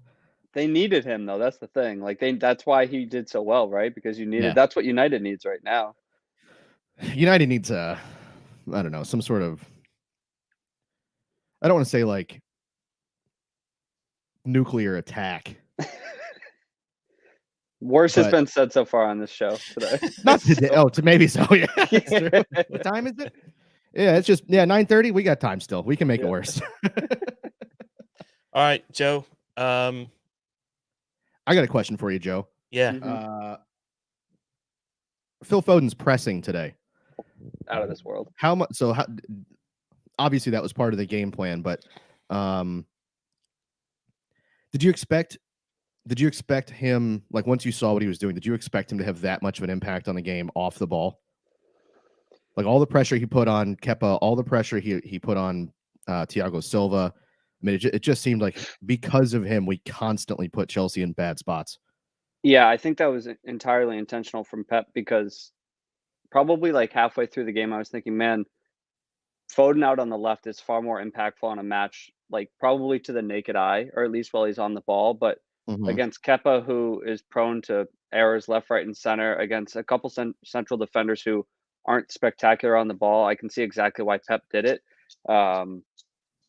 They needed him though. That's the thing. Like that's why he did so well, right? Because you needed. That's what United needs right now. United needs I don't know, some sort of. I don't want to say like nuclear attack. Worse has been said so far on this show today. Not today. Maybe so. Yeah. What time is it? Yeah, it's just 9:30. We got time still. We can make it worse. All right, Joe. I got a question for you, Joe. Yeah. Phil Foden's pressing today. Out of this world. How much? So obviously that was part of the game plan, but did you expect him, like once you saw what he was doing, did you expect him to have that much of an impact on the game off the ball? Like all the pressure he put on Kepa, all the pressure he put on Thiago Silva. I mean, it just seemed like because of him, we constantly put Chelsea in bad spots. Yeah, I think that was entirely intentional from Pep, because probably like halfway through the game, I was thinking, man, Foden out on the left is far more impactful on a match, like probably to the naked eye, or at least while he's on the ball. But against Kepa, who is prone to errors left, right, and center, against a couple central defenders who aren't spectacular on the ball, I can see exactly why Pep did it.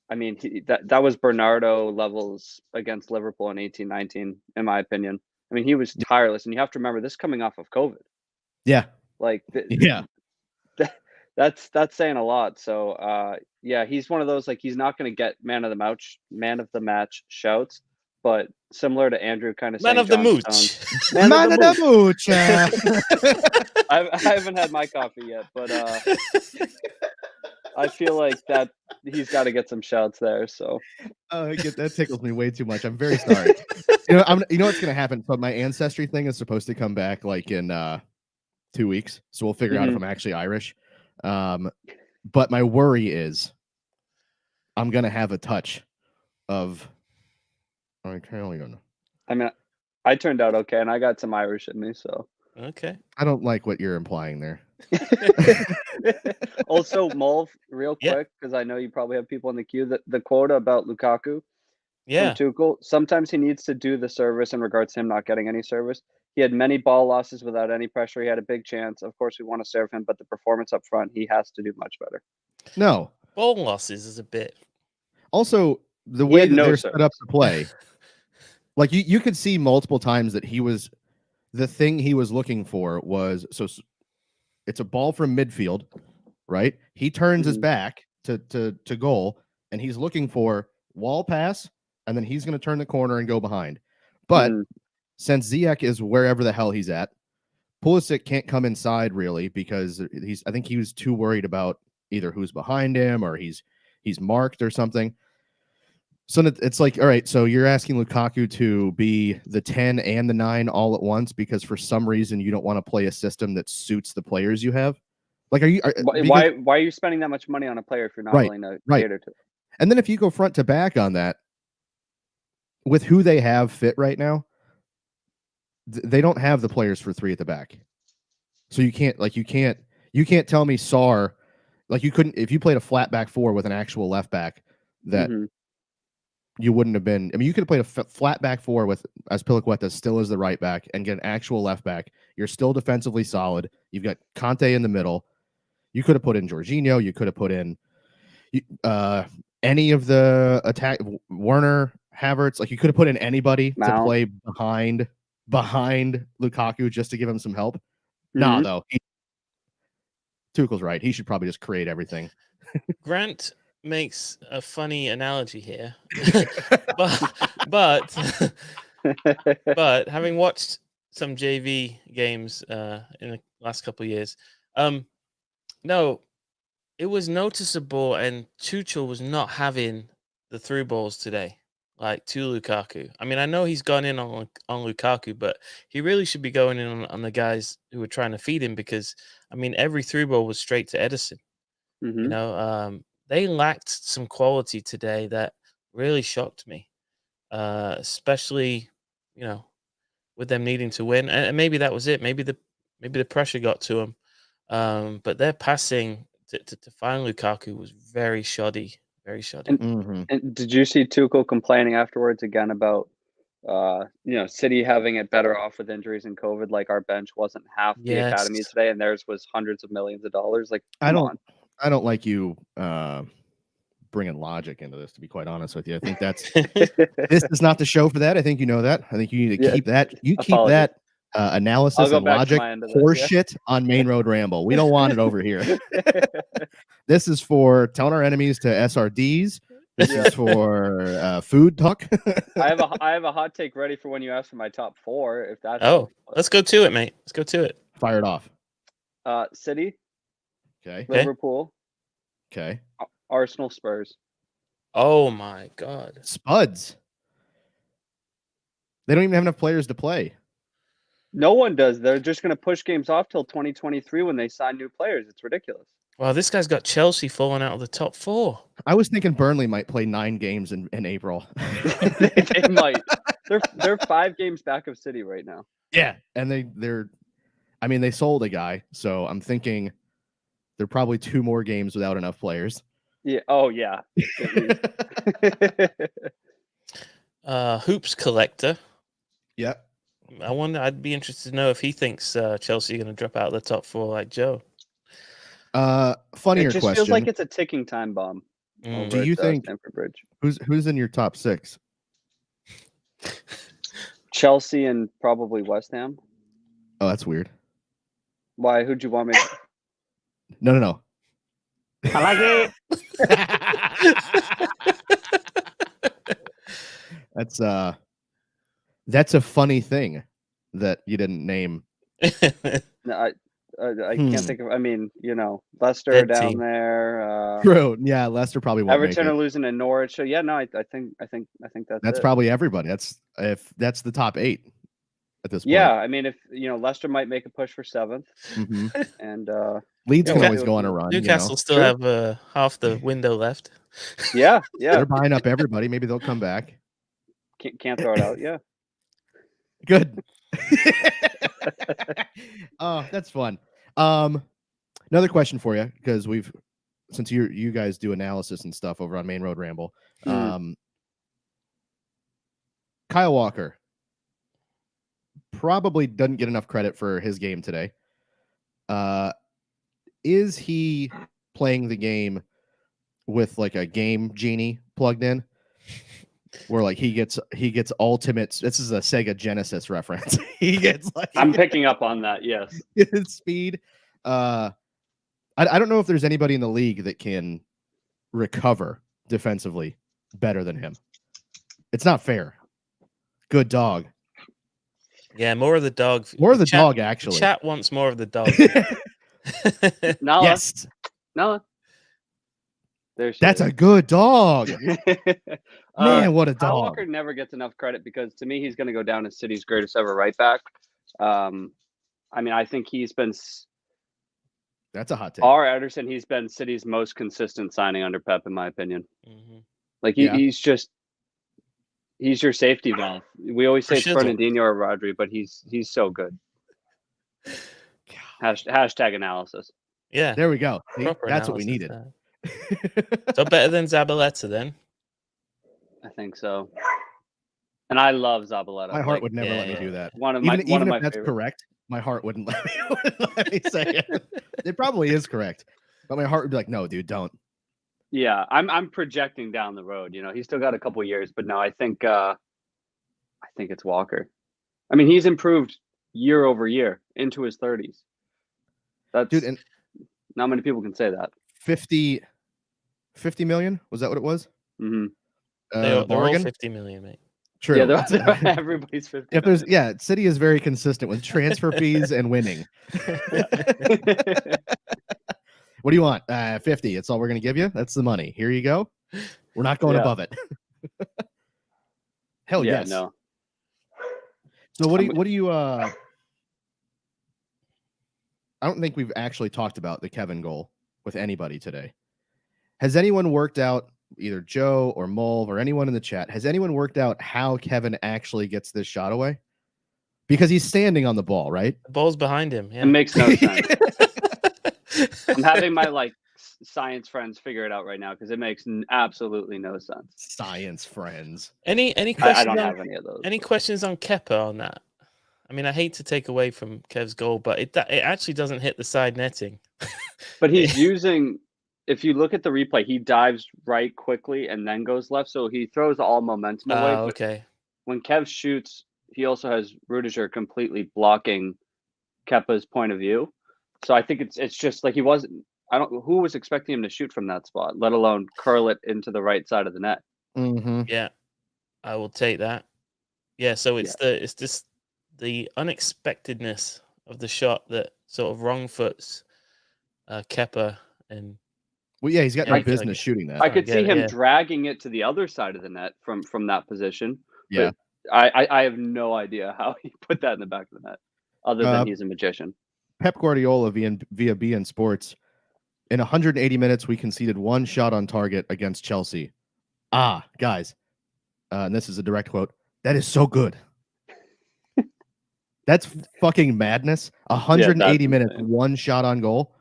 I mean, that was Bernardo levels against Liverpool in 18-19, in my opinion. I mean, he was tireless, and you have to remember this coming off of COVID. Yeah, like that's saying a lot. So he's one of those, like, he's not going to get man of the match shouts, but similar to Andrew kind of man of the mooch. Man of the mooch. I haven't had my coffee yet, but I feel like he's got to get some shouts there. So that tickles me way too much. I'm very sorry. You know what's gonna happen. But my ancestry thing is supposed to come back like in 2 weeks, so we'll figure out if I'm actually Irish. But my worry is I'm gonna have a touch of. I don't know. I mean, I turned out okay, and I got some Irish in me, so. Okay. I don't like what you're implying there. Also, Mulv, real quick, because I know you probably have people in the queue. The quote about Lukaku from Tuchel, sometimes he needs to do the service in regards to him not getting any service. He had many ball losses without any pressure. He had a big chance. Of course, we want to serve him, but the performance up front, he has to do much better. No. Ball losses is a bit. Also, the way that they're set up to play, like you could see multiple times that the thing he was looking for was, so it's a ball from midfield, right? He turns his back to goal, and he's looking for wall pass, and then he's going to turn the corner and go behind. But since Ziyech is wherever the hell he's at, Pulisic can't come inside really because I think he was too worried about either who's behind him or he's marked or something. So it's like, all right, so you're asking Lukaku to be the 10 and the 9 all at once because for some reason you don't want to play a system that suits the players you have. Like, why are you spending that much money on a player if you're not willing to cater to it? And then if you go front to back on that, with who they have fit right now, they don't have the players for 3 at the back. So you can't tell me Sarr, like you couldn't, if you played a flat back 4 with an actual left back that you wouldn't have been. I mean, you could have played a flat back 4 with Azpilicueta still as the right back and get an actual left back. You're still defensively solid. You've got Conte in the middle. You could have put in Jorginho. You could have put in any of the attack, Werner, Havertz. Like you could have put in anybody to play behind Lukaku just to give him some help. No, though. Tuchel's right. He should probably just create everything. Grant makes a funny analogy here, but having watched some JV games in the last couple of years, no, it was noticeable, and Tuchel was not having the through balls today, like to Lukaku. I mean, I know he's gone in on Lukaku, but he really should be going in on the guys who were trying to feed him because, I mean, every through ball was straight to Edison. You know, they lacked some quality today that really shocked me, especially, you know, with them needing to win. And maybe that was it. Maybe the pressure got to them. But their passing to find Lukaku was very shoddy, very shoddy. And did you see Tuchel complaining afterwards again about, City having it better off with injuries and COVID? Like our bench wasn't half the academy today, and theirs was hundreds of millions of dollars. Like, I don't like you bringing logic into this, to be quite honest with you. I think this is not the show for that. I think you know that. I think you need to keep that. You keep that analysis and logic horseshit on Main Road Ramble. We don't want it over here. This is for telling our enemies to SRDs. This is for food talk. I have a hot take ready for when you ask for my top 4. If that's let's go to it, mate. Let's go to it. Fire it off. City. Okay. Liverpool. Okay. Arsenal, Spurs. Oh my God. Spuds. They don't even have enough players to play. No one does. They're just going to push games off till 2023 when they sign new players. It's ridiculous. Wow, this guy's got Chelsea falling out of the top 4. I was thinking Burnley might play 9 games in April. They might. They're 5 games back of City right now. Yeah, and they sold a guy, so I'm thinking they're probably 2 more games without enough players. Yeah. Oh yeah. Hoops collector. Yep. I'd be interested to know if he thinks Chelsea are going to drop out of the top 4 like Joe. Funnier it just question. Feels like it's a ticking time bomb. Do you think Stamford Bridge? Who's in your top 6? Chelsea and probably West Ham. Oh, that's weird. Why? Who'd you want me? No. I like it. That's a funny thing that you didn't name. No, I can't think of. I mean, Leicester Dead down team. there. True. Yeah, Leicester probably won't Everton make are it. losing to Norwich. So yeah, no, I think that's it. Probably everybody. That's the top 8 at this point. Yeah, I mean, if Leicester might make a push for 7th, and Leeds can always go on a run. Newcastle still have half the window left. Yeah. They're buying up everybody. Maybe they'll come back. Can't throw it out. Yeah. Good. Oh, that's fun. Another question for you, because since you guys do analysis and stuff over on Main Road Ramble. Kyle Walker probably doesn't get enough credit for his game today. Is he playing the game with like a game genie plugged in, where like he gets ultimate? This is a Sega Genesis reference. He gets like I'm picking up on that. Yes, speed. I don't know if there's anybody in the league that can recover defensively better than him. It's not fair. Good dog. Yeah, more of the dog. More of the dog, actually. The chat wants more of the dog. Nala. Yes. Nala. That's a good dog. Man, what a dog. Kyle Walker never gets enough credit because to me, he's going to go down as City's greatest ever right back. I mean, I think he's been. That's a hot take. R. Ederson, he's been City's most consistent signing under Pep, in my opinion. Like he's your safety valve. We always say it's Fernandinho or Rodri, but he's so good. Hashtag analysis. Yeah, there we go. See, that's what we needed. So better than Zabaleta, then? I think so. And I love Zabaleta. My heart would never let me do that. Even if that's correct, my heart wouldn't let me say it. It probably is correct, but my heart would be like, no, dude, don't. Yeah, I'm projecting down the road. He's still got a couple years, but no, I think it's Walker. I mean, he's improved year over year into his 30s. That's dude, and not many people can say that. 50 million, was that what it was? Mm-hmm. They're all 50 million, mate. True. Yeah, everybody's 50. City is very consistent with transfer fees and winning. What do you want? 50. That's all we're going to give you. That's the money. Here you go. We're not going above it. Hell yeah, yes. No. So what do you I don't think we've actually talked about the Kevin goal with anybody today. Has anyone worked out, either Joe or Mulv or anyone in the chat, has anyone worked out how Kevin actually gets this shot away? Because he's standing on the ball, right? The ball's behind him. Yeah. It makes no sense. I'm having my science friends figure it out right now because it makes absolutely no sense. Science friends. Any questions? I don't have any of those. Any questions on Kepa on that? I mean, I hate to take away from Kev's goal, but it actually doesn't hit the side netting. But he's using. If you look at the replay, he dives right quickly and then goes left, so he throws all momentum away. Okay. When Kev shoots, he also has Rudiger completely blocking Kepa's point of view. So I think it's just like he wasn't. Who was expecting him to shoot from that spot, let alone curl it into the right side of the net. Mm-hmm. Yeah, I will take that. Yeah, so it's just the unexpectedness of the shot that sort of wrong foots Kepa and. Well, yeah, he's got no business shooting that. I could see him dragging it to the other side of the net from that position. Yeah, I have no idea how he put that in the back of the net, other than he's a magician. Pep Guardiola via BN Sports. In 180 minutes, we conceded one shot on target against Chelsea. Guys, and this is a direct quote. That is so good. That's fucking madness. 180 minutes, one shot on goal.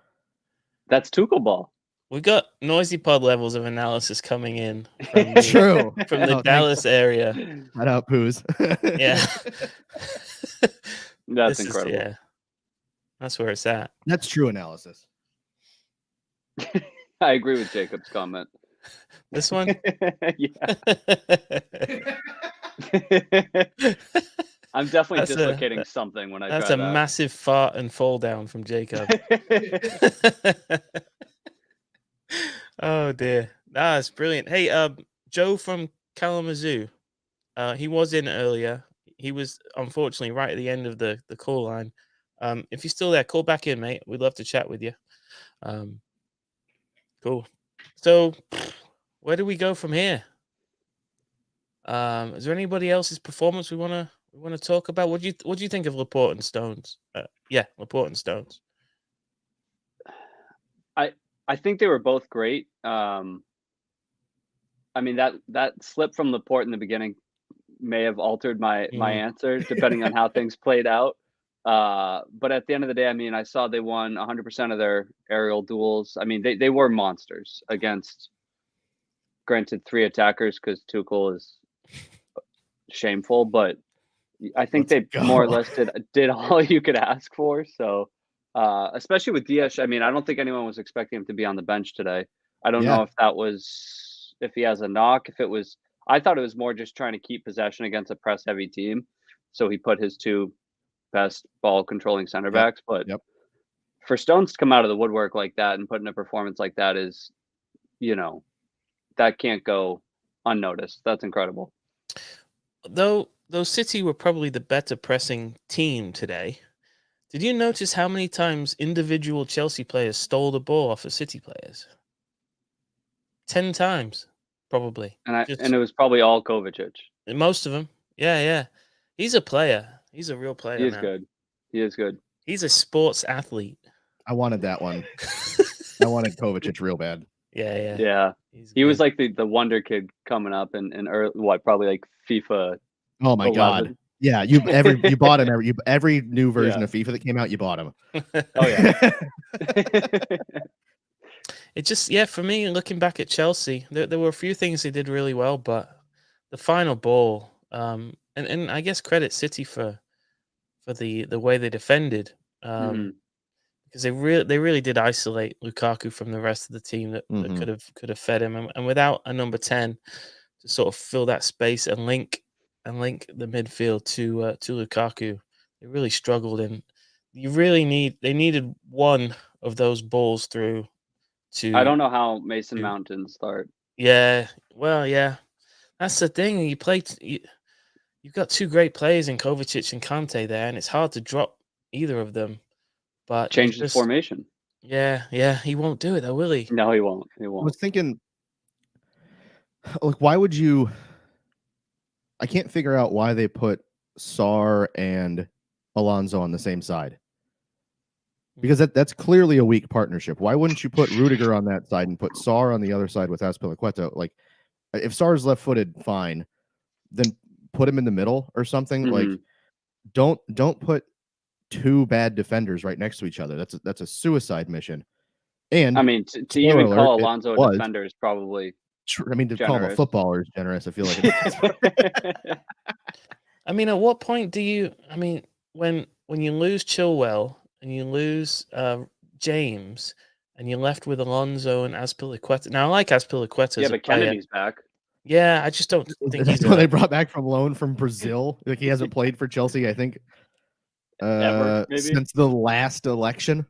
That's Tuchel ball. We got noisy pod levels of analysis coming in. From the Dallas area. Shut up, Poos. Yeah. That's incredible. Yeah. That's where it's at. That's true analysis. I agree with Jacob's comment. This one? Yeah. I'm definitely dislocating something when I try that. That's a massive fart and fall down from Jacob. Oh dear. That's brilliant. Hey, Joe from Kalamazoo. He was in earlier. He was unfortunately right at the end of the call line. If you're still there, call back in, mate. We'd love to chat with you. Cool. So, where do we go from here? Is there anybody else's performance we want to talk about? What do you think of Laporte and Stones? Laporte and Stones. I think they were both great. I mean, that slip from Laporte in the beginning may have altered my answer depending on how things played out. But at the end of the day, I mean, I saw they won 100% of their aerial duels. I mean, they were monsters against, granted, 3 attackers because Tuchel is shameful, but I think they more or less did all you could ask for. So, especially with Diaz, I mean, I don't think anyone was expecting him to be on the bench today. I don't know if that was, if he has a knock, if it was, I thought it was more just trying to keep possession against a press heavy team. So he put his 2 best ball controlling center backs. But for Stones to come out of the woodwork like that and put in a performance like that is, that can't go unnoticed. That's incredible. Though City were probably the better pressing team today, did you notice how many times individual Chelsea players stole the ball off of City players? 10 times, probably. And it was probably all Kovacic. Most of them. Yeah. He's a player. He's a real player. He is good. He is good. He's a sports athlete. I wanted that one. I wanted Kovacic real bad. Yeah. He was like the wonder kid coming up in probably like FIFA. Oh my 11. God. Yeah, you bought him every new version of FIFA that came out, you bought him. Oh yeah. It just, for me, looking back at Chelsea, there were a few things they did really well, but the final ball, and I guess credit City for the way they defended, because they really did isolate Lukaku from the rest of the team that could have fed him, and without a number 10 to sort of fill that space and link the midfield to Lukaku, they really struggled, and they needed one of those balls through. I don't know how Mason Mount didn't start. Yeah, well, that's the thing. You've got 2 great players in Kovacic and Kante there, and it's hard to drop either of them. But change the formation. Yeah, he won't do it though, will he? No, he won't. I was thinking, like, why would you? I can't figure out why they put Sarr and Alonso on the same side. Because that's clearly a weak partnership. Why wouldn't you put Rudiger on that side and put Sarr on the other side with Azpilicueta? Like, if Sarr's left-footed, fine. Then put him in the middle or something. Like, don't put 2 bad defenders right next to each other. That's a suicide mission. And I mean, to even call Alonso a defender is probably. I mean, to call him a footballer is generous. I feel like. I mean, at what point do you? I mean, when you lose Chilwell and you lose James, and you're left with Alonso and Azpilicueta. Now, I like Azpilicueta. Yeah, but Kennedy's back. Yeah, I just don't think he's what they brought back from loan from Brazil. Like, he hasn't played for Chelsea, I think, ever, since the last election.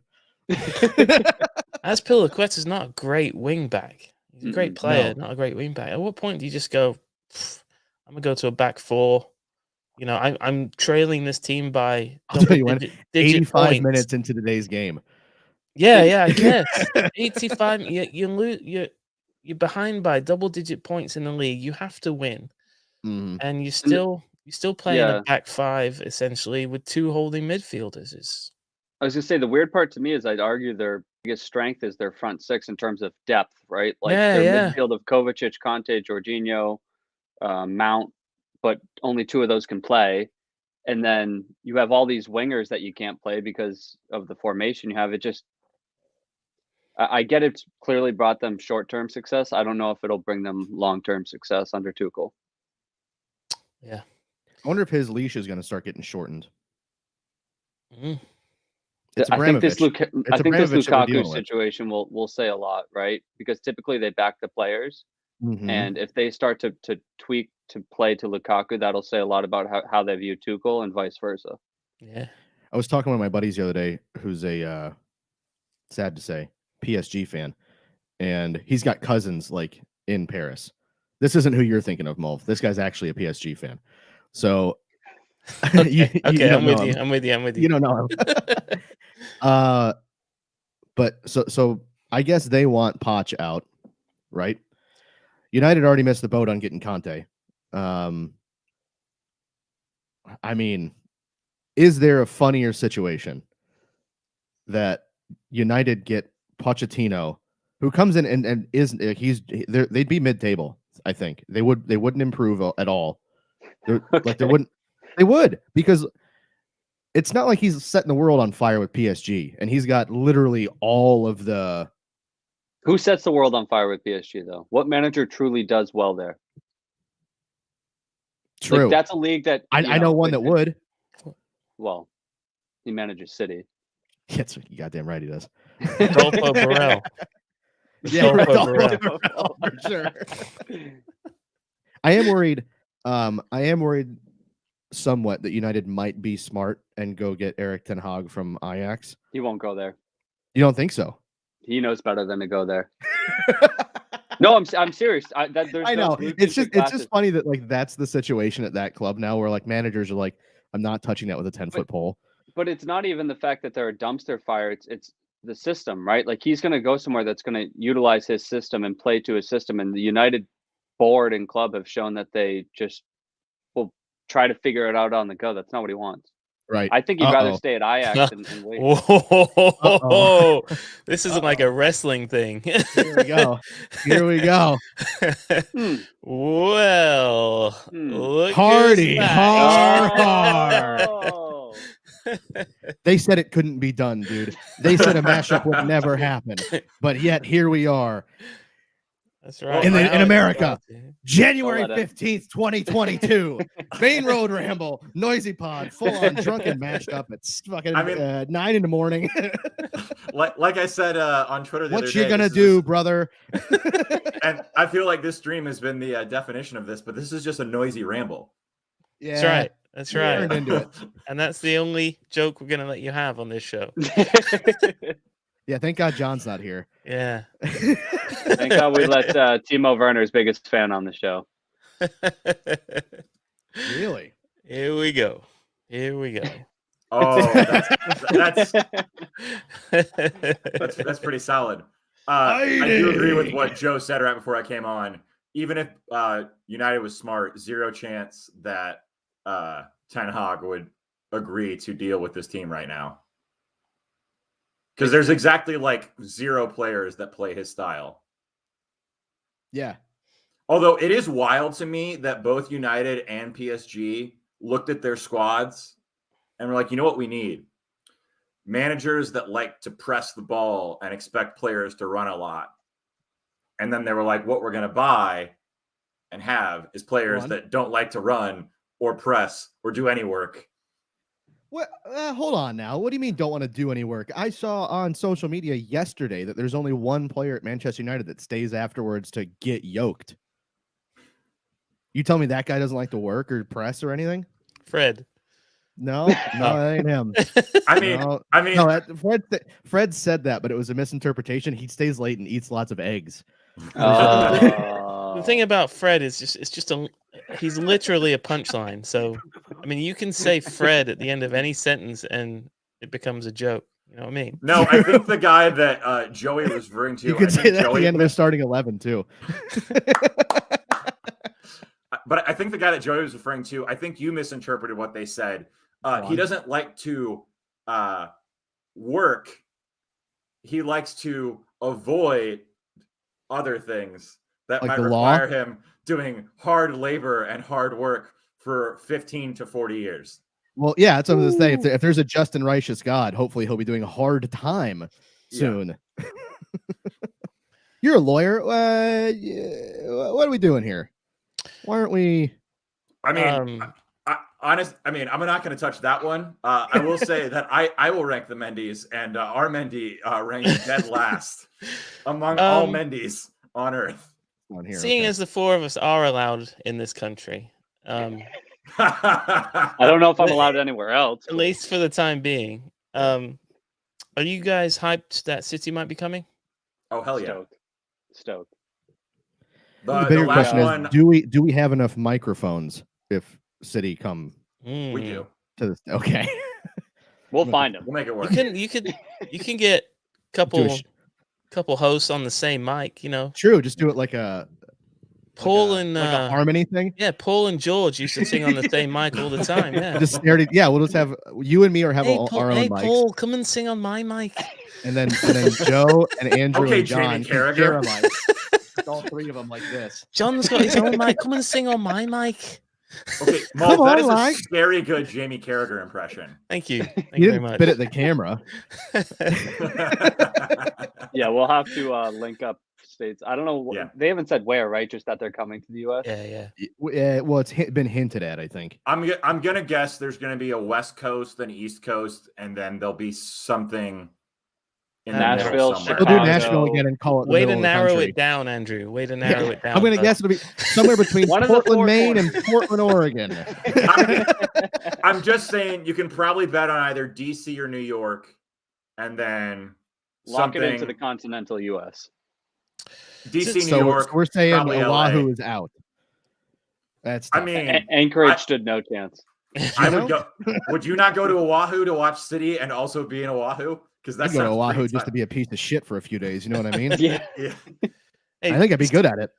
Azpilicueta is not a great wing back. He's a great player, not a great wing back. At what point do you just go, I'm gonna go to a back 4? I'm trailing this team by I'll tell you what, 85 points. minutes into today's game. Yeah, I guess 85. You lose. You're behind by double-digit points in the league. You have to win, and you still playing a back 5 essentially with 2 holding midfielders. I was gonna say the weird part to me is I'd argue their biggest strength is their front 6 in terms of depth, right? Like their midfield of Kovacic, Kante, Jorginho, Mount, but only 2 of those can play. And then you have all these wingers that you can't play because of the formation you have. It just, I get it's clearly brought them short-term success. I don't know if it'll bring them long-term success under Tuchel. Yeah. I wonder if his leash is going to start getting shortened. I think this Lukaku situation will say a lot, right? Because typically they back the players. And if they start to tweak to play to Lukaku, that'll say a lot about how they view Tuchel and vice versa. Yeah. I was talking with my buddies the other day who's a, sad to say, PSG fan. And he's got cousins, like, in Paris. This isn't who you're thinking of, Mulv. This guy's actually a PSG fan. So Okay, I'm with you. You don't know him. But so I guess they want Poch out, right? United already missed the boat on getting Conte. I mean, is there a funnier situation that United get Pochettino, who comes in and they'd be mid-table? I think they wouldn't improve at all. They would, because it's not like he's setting the world on fire with PSG, and he's got literally all of the. Who sets the world on fire with PSG though? What manager truly does well there? True. Like, that's a league that I know one that would. Well, he manages City. That's you goddamn right he does. Rodolfo Borrell. Yeah, Rodolfo Borrell, for sure. I am worried somewhat that United might be smart and go get Erik ten Hag from Ajax. He won't go there. You don't think so? He knows better than to go there. No, I'm serious. I know. It's just funny that like that's the situation at that club now, where like managers are like, I'm not touching that with a 10-foot pole. But it's not even the fact that they're a dumpster fire. It's the system, right? Like, he's going to go somewhere that's going to utilize his system and play to his system. And the United board and club have shown that they just will try to figure it out on the go. That's not what he wants. Right. I think he'd rather stay at Ajax and wait. Whoa. This isn't like a wrestling thing. Here we go. Well, look Hardy. who's back. Oh. They said it couldn't be done, dude. They said a mashup would never happen. But yet here we are. That's right. In America, January 15th, 2022. Main Road Ramble, Noisy Pod, full on drunken mashed up at fucking 9 in the morning. like I said on Twitter the other day. What you gonna do, brother? And I feel like this stream has been the definition of this, but this is just a noisy ramble. Yeah, That's right. Turned into it. And that's the only joke we're gonna let you have on this show. Yeah, thank God John's not here. Yeah. Thank God we let Timo Werner's biggest fan on the show. Really? Here we go. Oh, that's pretty solid. I do agree with what Joe said right before I came on. Even if United was smart, zero chance that Ten Hag would agree to deal with this team right now. Because there's exactly like zero players that play his style. Yeah. Although it is wild to me that both United and PSG looked at their squads and were like, you know what we need? Managers that like to press the ball and expect players to run a lot. And then they were like, what we're going to buy and have is players that don't like to run or press or do any work. What? Hold on now. What do you mean don't want to do any work? I saw on social media yesterday that there's only one player at Manchester United that stays afterwards to get yoked. You tell me that guy doesn't like to work or press or anything? Fred. No, that ain't him. Fred said that, but it was a misinterpretation. He stays late and eats lots of eggs. The thing about Fred is he's literally a punchline. So, I mean, you can say Fred at the end of any sentence and it becomes a joke. You know what I mean? No, I think the guy that Joey was referring to. You can say that at the end of their starting 11 too. But I think the guy that Joey was referring to, I think you misinterpreted what they said. He doesn't like to work. He likes to avoid other things that like might require him doing hard labor and hard work for 15 to 40 years. Well, yeah, that's what I was going to say. If there's a just and righteous God, hopefully he'll be doing hard time soon. Yeah. You're a lawyer. What are we doing here? Why aren't we? I mean, I'm not going to touch that one. I will say that I will rank the Mendy's, and our Mendy ranks dead last among all Mendy's on Earth. Seeing as the four of us are allowed in this country, I don't know if I'm allowed anywhere else. At least for the time being. Are you guys hyped that City might be coming? Oh, hell yeah. Stoked. The bigger question is, do we have enough microphones if City come? We do. To this, okay. We'll find him. We'll make it work. You can get couple hosts on the same mic. True. Just do it like a Paul and like a harmony thing. Yeah, Paul and George used to sing on the same mic all the time. Yeah, we'll just have you and me or have our own mics. Paul, come and sing on my mic. And then Joe and Andrew and John Jamie Carragher. All three of them like this. John's got his own mic. Come and sing on my mic. Okay, Mo, that is a very good Jamie Carragher impression. Thank you. You didn't spit at the camera. Yeah, we'll have to link up states. I don't know. Yeah. They haven't said where, right? Just that they're coming to the U.S. Yeah. Well, it's been hinted at, I think. I'm gonna guess there's gonna be a West Coast, then East Coast, and then there'll be something in Nashville, somewhere. We'll do Nashville again and call it. Way to narrow it down, Andrew. Way to narrow it down. I'm gonna guess it'll be somewhere between Portland, Maine, and Portland, Oregon. I'm just saying you can probably bet on either DC or New York, and then lock it into the continental U.S. DC, New York. We're saying Oahu LA. is out. That's tough. I mean, Anchorage stood no chance. I would go. Would you not go to Oahu to watch City and also be in Oahu? Because that's go to Oahu just to be a piece of shit for a few days. You know what I mean? Yeah. Hey, I think I'd be good at it.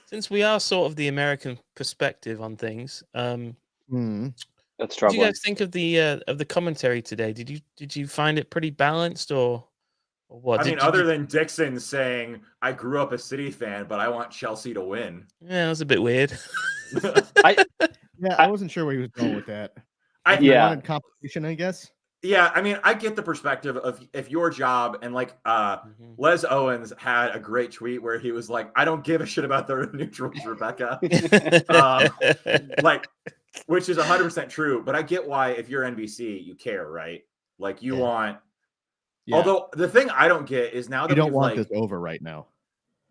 Since we are sort of the American perspective on things, that's troubling. What do you guys think of the commentary today? Did you find it pretty balanced or what? I mean, other than Dixon saying, "I grew up a City fan, but I want Chelsea to win." Yeah, that was a bit weird. I wasn't sure where he was going with that. I wanted competition, I guess. Yeah, I mean, I get the perspective of if your job and like Les Owens had a great tweet where he was like, "I don't give a shit about the neutrals, Rebecca," which is 100% true. But I get why if you're NBC, you care, right? Like you want. Yeah. Although the thing I don't get is now that you don't want this over right now.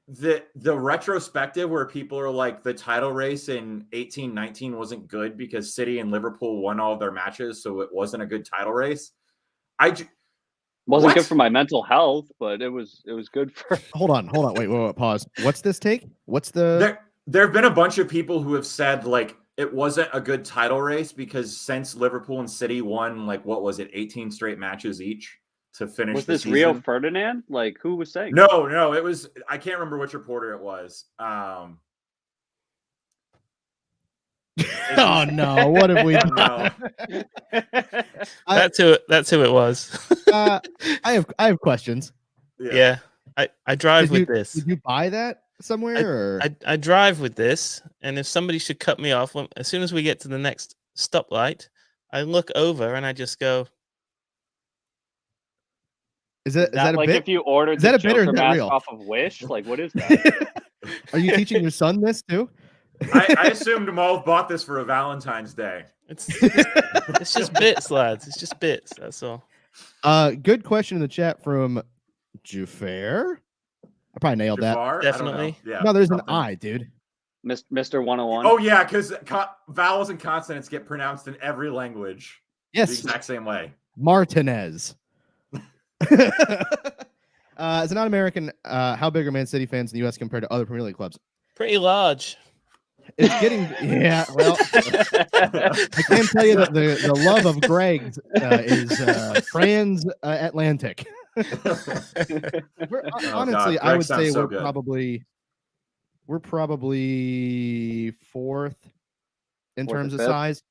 The retrospective where people are like the title race in 18-19 wasn't good because City and Liverpool won all of their matches, so it wasn't a good title race. Wasn't good for my mental health, but it was good for. Hold on, wait, pause. What's this take? What's the? There have been a bunch of people who have said like it wasn't a good title race because since Liverpool and City won like what was it, 18 straight matches each. To finish was the this season. Rio Ferdinand? Like who was saying? No, it was. I can't remember which reporter it was. Oh no! What have we done? That's who it was. I have questions. Yeah. I drive with this. Did you buy that somewhere? I drive with this, and if somebody should cut me off, as soon as we get to the next stoplight, I look over and I just go. Is that a like bit? If you ordered is that the a bit or Joker is that mask real? off of Wish? Like what is that? Are you teaching your son this too? I assumed Mo bought this for a Valentine's Day. It's just bits, lads. It's just bits. That's all. Good question in the chat from Jufair. I probably nailed Jafar? that. Definitely. Yeah. No, there's an I, dude. Mr. 101. Oh yeah, because vowels and consonants get pronounced in every language. Yes, the exact same way. Martinez. As a non-American, how big are Man City fans in the U.S. compared to other Premier League clubs? Pretty large. It's getting Well, I can tell you that the love of Greg's is transatlantic. Honestly, I would say we're probably fourth in terms of size.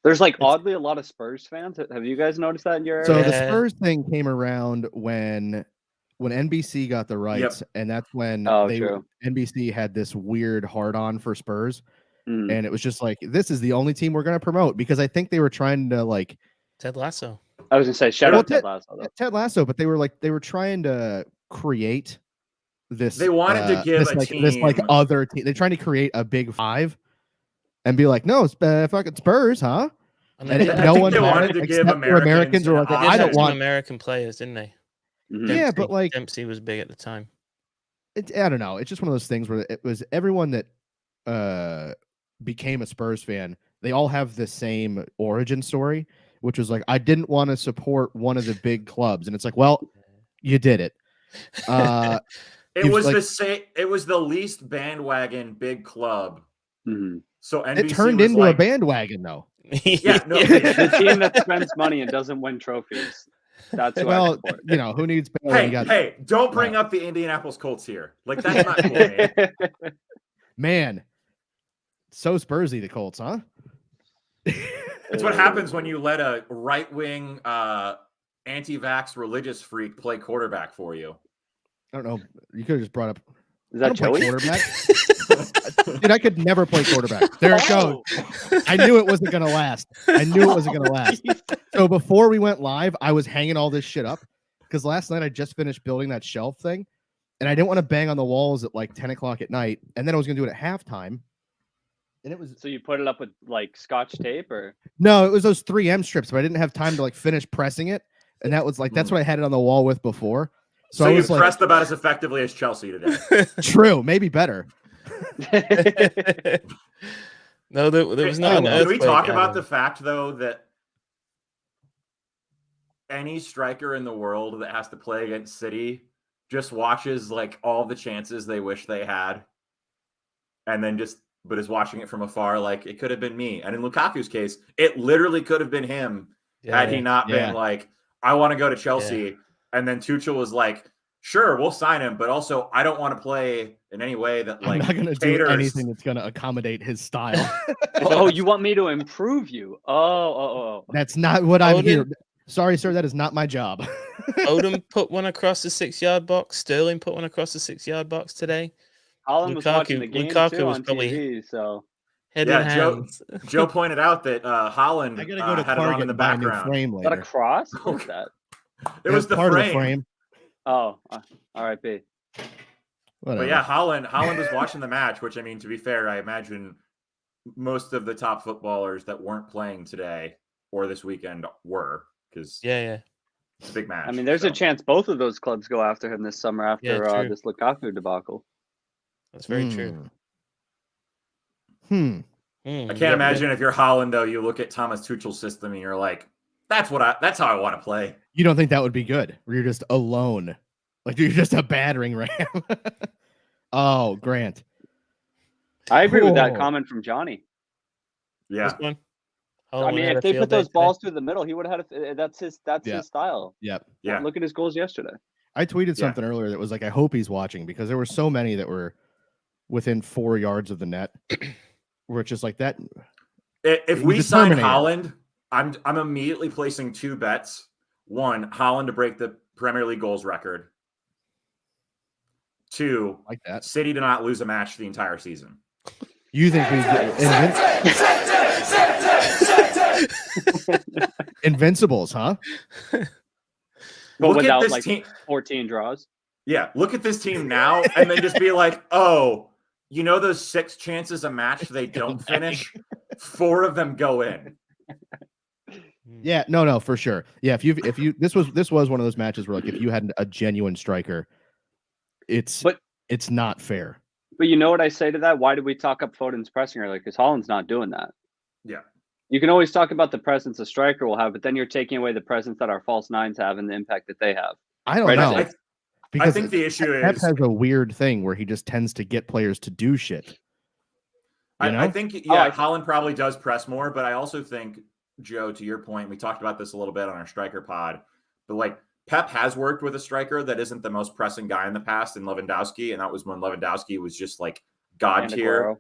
There's like oddly a lot of Spurs fans. Have you guys noticed that in your area? So the Spurs thing came around when NBC got the rights, and that's when NBC had this weird hard-on for Spurs, and it was just like, this is the only team we're going to promote, because I think they were trying to like Ted Lasso. I was going to say shout out Ted Lasso. Ted Lasso, but they were trying to create this. They wanted to give this other team. They're trying to create a big five. And be like, no, it's fucking Spurs, huh? And no one wanted to give Americans were like, I don't want American players, didn't they? Mm-hmm. Yeah, but like Dempsey was big at the time. I don't know. It's just one of those things where it was everyone that became a Spurs fan. They all have the same origin story, which was like, I didn't want to support one of the big clubs, and it's like, well, you did it. It was the least bandwagon big club Mm-hmm. So NBC it turned into a bandwagon, though. Yeah, no, the team that spends money and doesn't win trophies. That's who I support. You know, who needs Hey, hey, don't bring up the Indianapolis Colts here. Like, that's not cool, man. Man, so Spursy, the Colts, huh? It's what happens when you let a right-wing anti-vax religious freak play quarterback for you. I don't know. You could have just brought up. Is that Joey? Quarterback? Dude, I could never play quarterback. There it goes. I knew it wasn't going to last. So before we went live, I was hanging all this shit up because last night I just finished building that shelf thing, and I didn't want to bang on the walls at like 10 o'clock at night, and then I was going to do it at halftime. And it was. So you put it up with like Scotch tape, or? No, it was those 3M strips, but I didn't have time to like finish pressing it, and that was like that's what I had it on the wall with before. So you pressed about as effectively as Chelsea today. True, maybe better. No, there was not. Can we talk about the fact though that any striker in the world that has to play against City just watches like all the chances they wish they had, and then but is watching it from afar like it could have been me. And in Lukaku's case, it literally could have been him had he not been like, I want to go to Chelsea. Yeah. And then Tuchel was like, sure, we'll sign him, but also I don't want to play in any way that like I'm not going to do anything that's going to accommodate his style. Oh, you want me to improve you? Oh. That's not what I'm here. Sorry, sir, that is not my job. Odom put one across the 6-yard box. Sterling put one across the 6-yard box today. Holland was watching the game Lukaku too was on probably TV, so head in hands. Joe pointed out that Holland I gotta go to had it on in the background. Frame is that a cross? What is that? It was the part frame. Of the frame. Oh, R.I.P. But yeah, Holland was watching the match, which I mean, to be fair, I imagine most of the top footballers that weren't playing today or this weekend were, because it's a big match. I mean, there's a chance both of those clubs go after him this summer after this Lukaku debacle. That's very true. I can't imagine if you're Holland though. You look at Thomas Tuchel's system and you're like, that's how I want to play. You don't think that would be good? Where you're just alone, like you're just a battering ram. Oh, Grant. I agree with that comment from Johnny. Yeah. I mean, if they put those balls through the middle, he would have had. That's his style. Yep. Yeah. Look at his goals yesterday. I tweeted something earlier that was like, I hope he's watching, because there were so many that were within 4 yards of the net, where it's just like that. If we sign Holland, I'm immediately placing 2 bets. 1, Holland to break the Premier League goals record. 2, like that. City to not lose a match the entire season. You think Invincibles, huh? But without this like team, 14 draws. Yeah, look at this team now, and then just be like, oh, you know those 6 chances a match they don't finish, 4 of them go in. Yeah, no, for sure. Yeah, if you this was one of those matches where like if you had a genuine striker, it's not fair. But you know what I say to that? Why did we talk up Foden's pressing earlier? Because Holland's not doing that. Yeah. You can always talk about the presence a striker will have, but then you're taking away the presence that our false nines have and the impact that they have. I don't know. I think the issue is Pep has a weird thing where he just tends to get players to do shit. I think Holland probably does press more, but I also think, Joe, to your point, we talked about this a little bit on our striker pod, but like Pep has worked with a striker that isn't the most pressing guy in the past in Lewandowski, and that was when Lewandowski was just like god tier.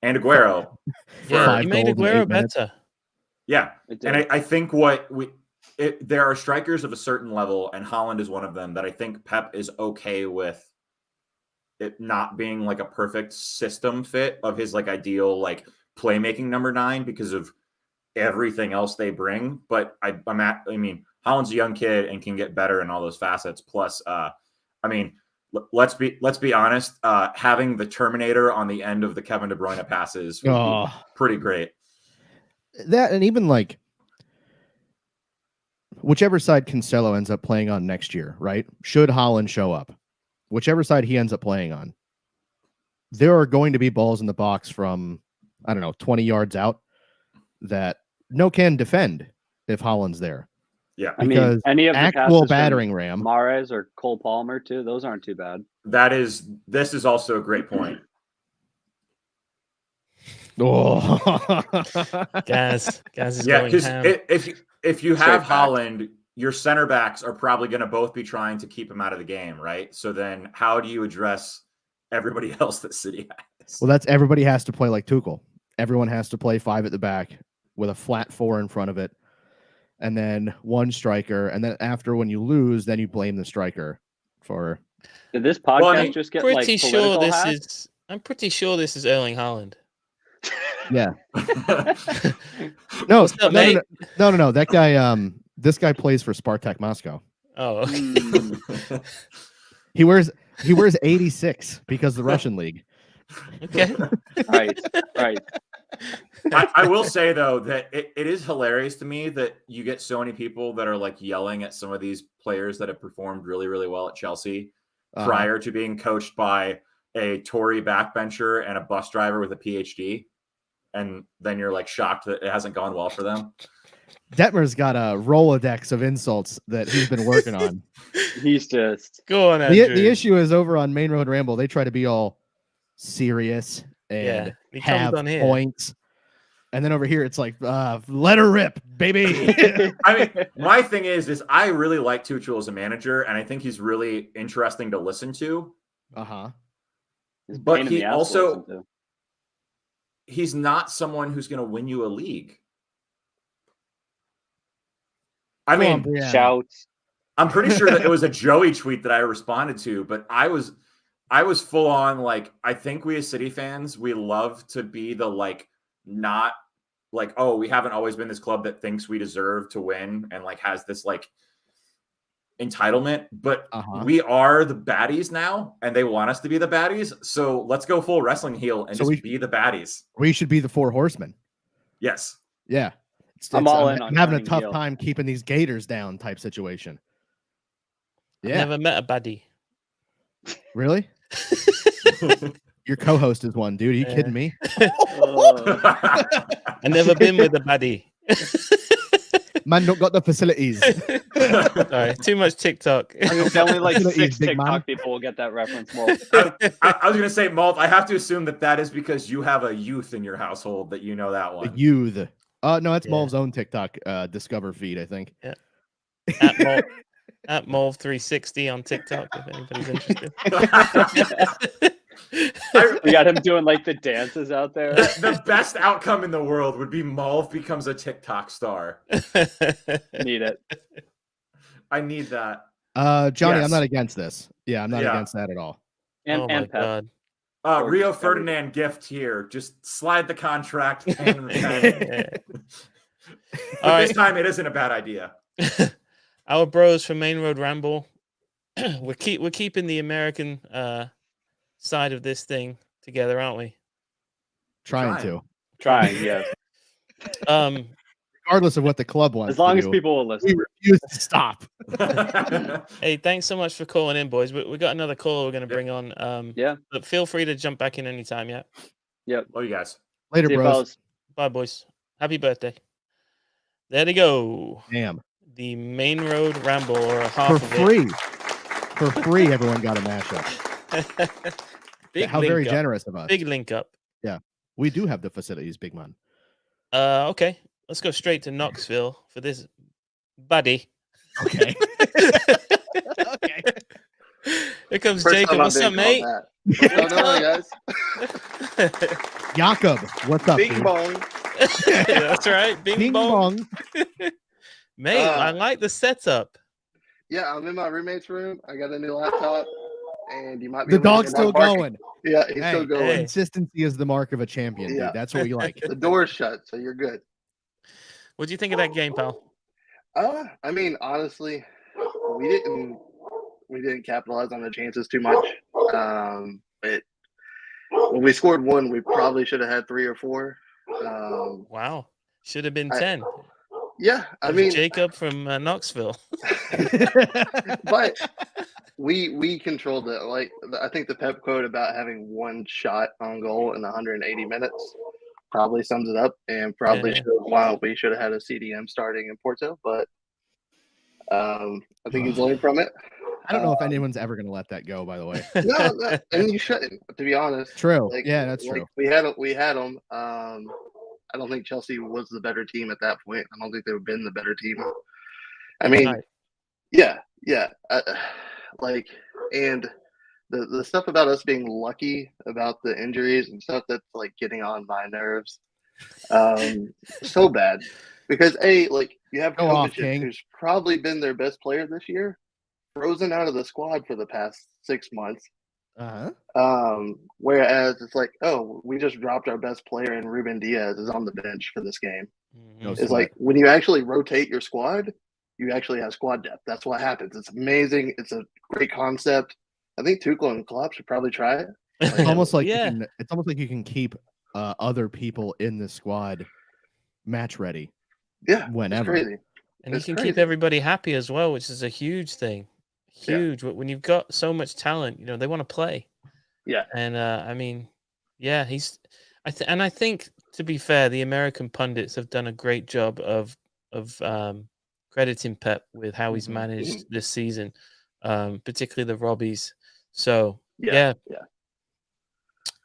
And Aguero. Yeah, he made Aguero better. Yeah, and I think there are strikers of a certain level, and Holland is one of them, that I think Pep is okay with it not being like a perfect system fit of his like ideal like playmaking number 9 because of everything else they bring. But I mean, Holland's a young kid and can get better in all those facets. Plus, I mean, let's be honest. Having the Terminator on the end of the Kevin De Bruyne passes would be pretty great. That, and even like whichever side Cancelo ends up playing on next year, right? Should Holland show up, whichever side he ends up playing on, there are going to be balls in the box from, I don't know, 20 yards out that no can defend if Holland's there. Yeah, I mean, any of the actual battering ram, Mahrez or Cole Palmer too. Those aren't too bad. This is also a great point. Oh, Gaz is Yeah, going because ham. if you Straight have back. Holland, your center backs are probably going to both be trying to keep him out of the game, right? So then, how do you address everybody else that City has? well, that's everybody has to play like Tuchel. Everyone has to play 5 at the back with a flat 4 in front of it, and then 1 striker. And then after, when you lose, then you blame the striker for. Did this podcast Well, I mean, just get Pretty like sure political this hats? is. I'm pretty sure this is Erling Haaland. Yeah. No, What's up, mate? no. That guy, this guy plays for Spartak Moscow. Oh, okay. Mm. He wears 86 because of the Russian league. Okay. Right. I will say though that it is hilarious to me that you get so many people that are like yelling at some of these players that have performed really, really well at Chelsea prior to being coached by a Tory backbencher and a bus driver with a PhD. And then you're like shocked that it hasn't gone well for them. Detmer's got a Rolodex of insults that he's been working on. He's just Go on, Andrew. The issue is over on Main Road Ramble, they try to be all serious and he have comes on here. points. And then over here, it's like, let her rip, baby. I mean, my thing is I really like Tuchel as a manager, and I think he's really interesting to listen to. But he also, he's not someone who's going to win you a league. I mean, shouts. I'm pretty sure that it was a Joey tweet that I responded to, but I was full on like, I think we as City fans, we love to be the like, not like, oh, we haven't always been this club that thinks we deserve to win and like has this like entitlement, but we are the baddies now and they want us to be the baddies. So let's go full wrestling heel and just be the baddies. We should be the 4 horsemen. Yes. Yeah. I'm all in I'm having a tough time keeping these Gators down type situation. Yeah. I've never met a baddie. Really? Your co-host is one, dude. Are you kidding me? I've never been with a baddie. Man, don't got the facilities. Sorry, too much TikTok. Only like 6 TikTok people will get that reference. Malt. I was going to say, Malt, I have to assume that is because you have a youth in your household that you know that one. A youth. No, that's Malv's own TikTok Discover feed, I think. Yeah. At Malv360 on TikTok, if anybody's interested. We got him doing like the dances out there. The best outcome in the world would be Malv becomes a TikTok star. Need it. I need that. Johnny, Yes. I'm not against this. Yeah, I'm not against that at all. And, oh my and Pep. God. Rio Ferdinand gift here. Just slide the contract. But this time it isn't a bad idea. Our bros from Main Road Ramble, we're keeping the American side of this thing together, aren't we? Trying, yeah. Regardless of what the club wants. As long to as do, people will listen. we refuse to stop. Hey, thanks so much for calling in, boys. We got another caller we're going to bring on. Yeah. But feel free to jump back in anytime. Yeah. Yep. Love you guys. Later, See you, bros. fellas. Bye, boys. Happy birthday. There they go. Damn. The Main Road Ramble, or half For of free. For free, everyone got a mashup. Big How link very up. generous of us. Big link up. Yeah. We do have the facilities, big man. Okay. Let's go straight to Knoxville for this buddy. Okay. Okay. Here comes First Jacob. time I've What's been up, mate? called that. What's going on, guys? Jakob, what's up? Bing dude? bong. That's right. Bing, Bing bong. bong. Mate, I like the setup. Yeah, I'm in my roommate's room. I got a new laptop, and you might be The able to dog's hear my still barking. going. Yeah, he's Hey, still going. hey. Consistency is the mark of a champion, Yeah. dude. That's what we like. The door's shut, so you're good. What do you think of that game, pal? I mean, honestly, we didn't capitalize on the chances too much. But when we scored one, we probably should have had 3 or 4. Wow. Should have been 10. Yeah, I mean, Jacob from Knoxville. but we controlled it. Like, I think the Pep quote about having 1 shot on goal in 180 minutes probably sums it up, and probably we should have had a CDM starting in Porto, but I think he's learned from it. I don't know if anyone's ever going to let that go. By the way, no, and you shouldn't. To be honest, true. Like, yeah, that's true. We had them. I don't think Chelsea was the better team at that point. I don't think they've been the better team. I mean, Right. yeah. And the stuff about us being lucky about the injuries and stuff, that's like getting on my nerves. So bad because you have Kovacic, who's probably been their best player this year, frozen out of the squad for the past 6 months. Whereas it's like, oh, we just dropped our best player and Ruben Diaz is on the bench for this game. It's like when you actually rotate your squad, you actually have squad depth. That's what happens. It's amazing. It's a great concept. I think Tuchel and Klopp should probably try it. It's almost like you can keep other people in the squad match ready. Yeah, whenever. It's crazy. And you can keep everybody happy as well, which is a huge thing. Huge. When you've got so much talent, they want to play. Yeah. And I mean, yeah, I think, to be fair, the American pundits have done a great job of crediting Pep with how he's managed this season, particularly the Robbies. So yeah.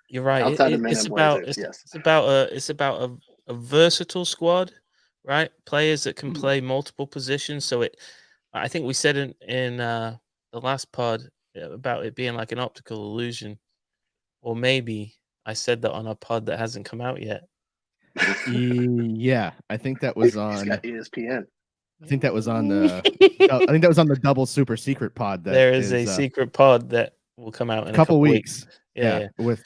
You're right. It's about a versatile squad, right? Players that can play multiple positions. So I think we said in the last pod about it being like an optical illusion, or maybe I said that on a pod that hasn't come out yet. Yeah, I think that was on ESPN. I think that was on the double super secret pod. There is a secret pod that will come out in a couple weeks. Yeah, with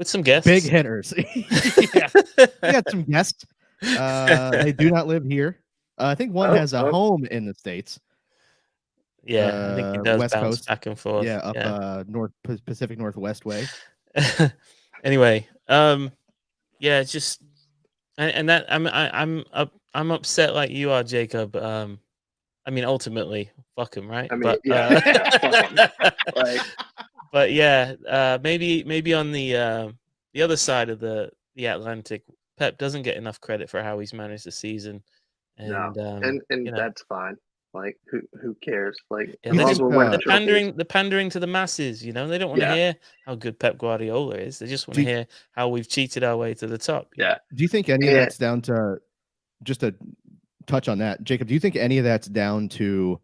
some guests, big hitters. Yeah, we got some guests. They do not live here. I think one has a home in the States. Yeah, I think he does West bounce Coast. back and forth. Yeah, up North Pacific Northwest way. Anyway, it's just and that I'm upset like you are, Jacob. I mean, ultimately, fuck him, right? I mean, fuck him. But yeah, maybe on the other side of the Atlantic, Pep doesn't get enough credit for how he's managed the season, and that's fine. Like, who cares? Like, the pandering to the masses. They don't want to hear how good Pep Guardiola is. They just want to hear how we've cheated our way to the top. Yeah. Do you think any of that's down to, just to touch on that, Jacob? Do you think any of that's down to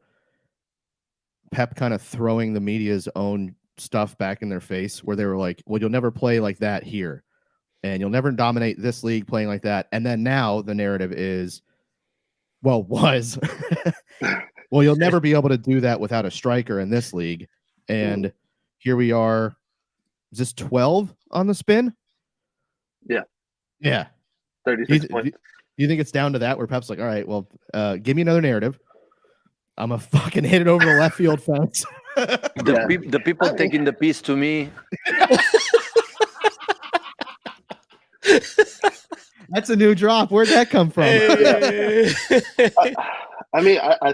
Pep kind of throwing the media's own stuff back in their face, where they were like, "Well, you'll never play like that here, and you'll never dominate this league playing like that," and then now the narrative is, well, you'll never be able to do that without a striker in this league. And here we are. Is this 12 on the spin? Yeah. 36 points. Do you think it's down to that, where Pep's like, all right, well, give me another narrative. I'm going to fucking hit it over the left field fence. The people taking the piece to me. That's a new drop. Where'd that come from? I mean, I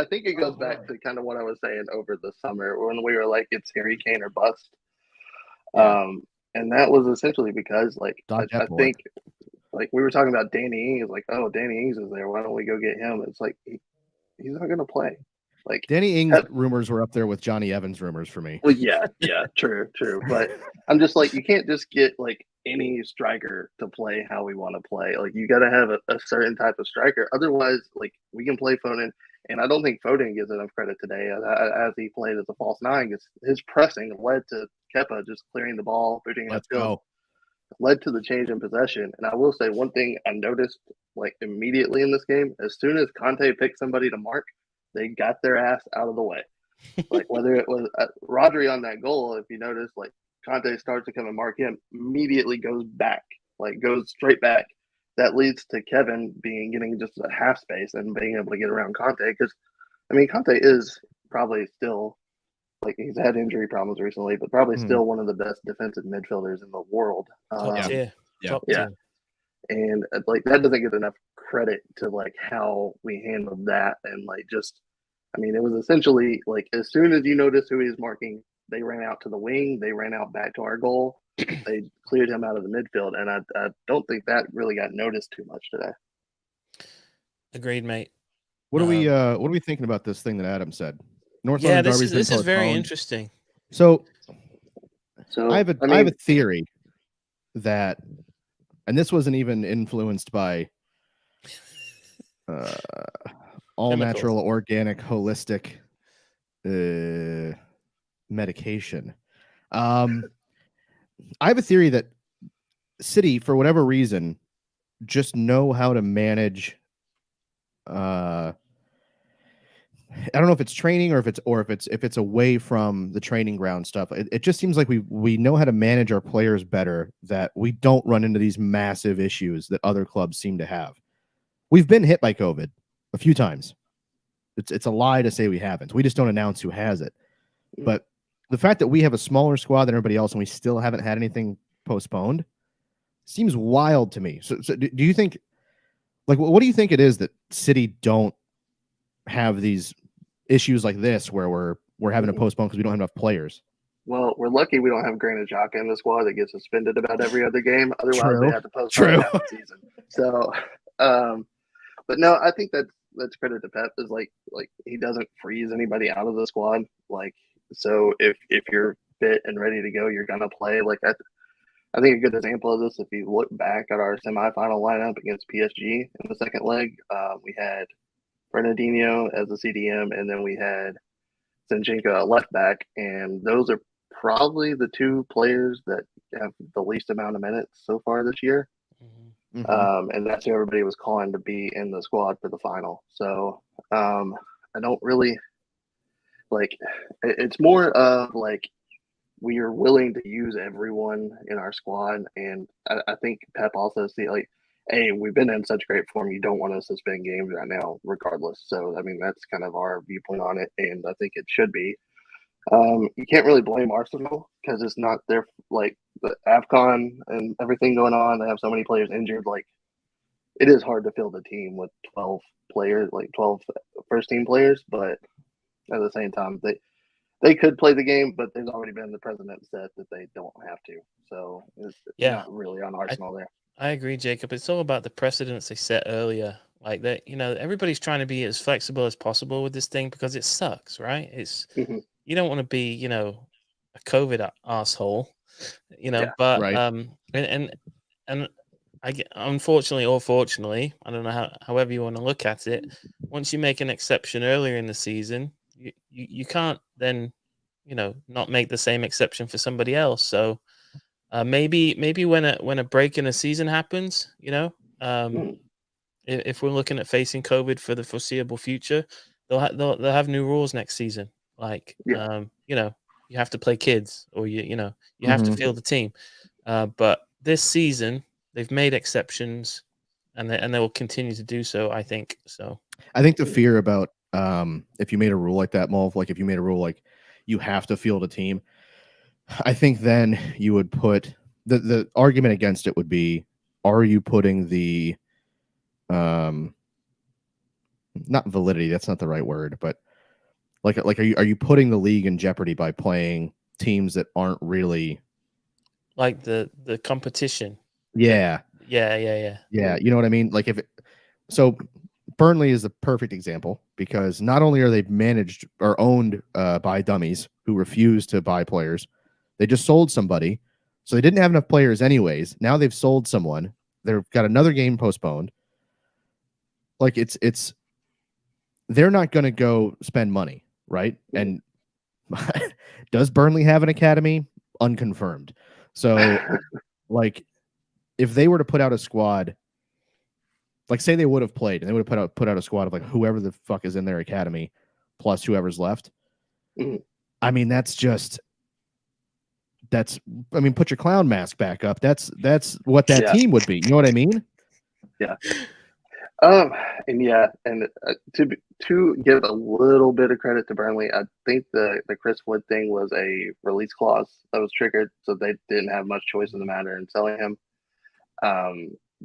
think it goes back to kind of what I was saying over the summer when we were like, it's Harry Kane or bust. And that was essentially because, like, I think, like, we were talking about Danny Ings, like, oh, Danny Ings is there. Why don't we go get him? It's like, he's not going to play. Like, Danny Ings rumors were up there with Johnny Evans rumors for me. Well, yeah, true. But I'm just like, you can't just get like any striker to play how we want to play. Like, you got to have a certain type of striker. Otherwise, like, we can play Foden, and I don't think Foden gets enough credit today as he played as a false nine. His pressing led to Kepa just clearing the ball, putting it upfield, led to the change in possession. And I will say one thing I noticed, like, immediately in this game, as soon as Conte picked somebody to mark, they got their ass out of the way. Like, whether it was Rodri on that goal, if you notice, like, Conte starts to come and mark him, immediately goes straight back. That leads to Kevin getting just a half space and being able to get around Conte. Because, I mean, Conte is probably still, like, he's had injury problems recently, but probably still one of the best defensive midfielders in the world. Top tier. And, like, that doesn't get enough credit to, like, how we handled that. And, like, just, I mean, it was essentially like, as soon as you notice who he's marking, they ran out to the wing, they ran out back to our goal, they cleared him out of the midfield, and I don't think that really got noticed too much today. Agreed, mate. What are we thinking about this thing that Adam said? North Yeah, London this Derby's is been very postponed. interesting. So So I have a theory that, and this wasn't even influenced by all Chemicals. natural, organic, holistic medication. I have a theory that City, for whatever reason, just know how to manage. I don't know if it's training or if it's away from the training ground stuff. It just seems like we know how to manage our players better, that we don't run into these massive issues that other clubs seem to have. We've been hit by COVID a few times. It's a lie to say we haven't. We just don't announce who has it. But the fact that we have a smaller squad than everybody else and we still haven't had anything postponed seems wild to me. So do you think, like, what do you think it is that City don't have these issues like this where we're having to postpone because we don't have enough players? Well, we're lucky we don't have Granit Xhaka in the squad that gets suspended about every other game. Otherwise, True. they have to postpone half the season. So, but no, I think that's credit to Pep, is like he doesn't freeze anybody out of the squad. Like, so if you're fit and ready to go, you're gonna play. Like, I think a good example of this, if you look back at our semifinal lineup against PSG in the second leg, we had Bernardinho as a CDM, and then we had Zinchenko at left back, and those are probably the two players that have the least amount of minutes so far this year. And that's who everybody was calling to be in the squad for the final. So I don't really like. It's more of like we are willing to use everyone in our squad, and I think Pep also see like, hey, we've been in such great form. You don't want to suspend games right now, regardless. So I mean, that's kind of our viewpoint on it, and I think it should be. You can't really blame Arsenal because it's not their, like, the AFCON and everything going on. They have so many players injured. Like, it is hard to field a team with 12 players, like 12 first team players. But at the same time, they could play the game, but there's already been the precedent set that they don't have to. So it's not really on Arsenal there. I agree, Jacob. It's all about the precedents they set earlier. Like that, everybody's trying to be as flexible as possible with this thing because it sucks, right? It's you don't want to be, a COVID asshole, but right. and I get, unfortunately or fortunately, I don't know however you want to look at it. Once you make an exception earlier in the season, you can't then, not make the same exception for somebody else. So maybe when a break in the season happens, if we're looking at facing COVID for the foreseeable future, they'll have new rules next season. Like, you have to play kids, or you have to field the team. But this season, they've made exceptions, and they will continue to do so. I think so. I think the fear about if you made a rule like that, Mulv, like if you made a rule like you have to field a team, I think then you would put the argument against it would be, are you putting the not validity, that's not the right word, but like are you putting the league in jeopardy by playing teams that aren't really like the competition? Yeah. You know what I mean? Like so Burnley is the perfect example, because not only are they managed or owned by dummies who refuse to buy players, they just sold somebody, so they didn't have enough players anyways. Now they've sold someone. They've got another game postponed. Like it's they're not going to go spend money, right? And does Burnley have an academy? Unconfirmed. So like if they were to put out a squad, like say they would have played and they would have put out a squad of like whoever the fuck is in their academy plus whoever's left. I mean, put your clown mask back up. That's what that team would be. You know what I mean? Yeah. And to give a little bit of credit to Burnley, I think the Chris Wood thing was a release clause that was triggered, so they didn't have much choice in the matter in selling him.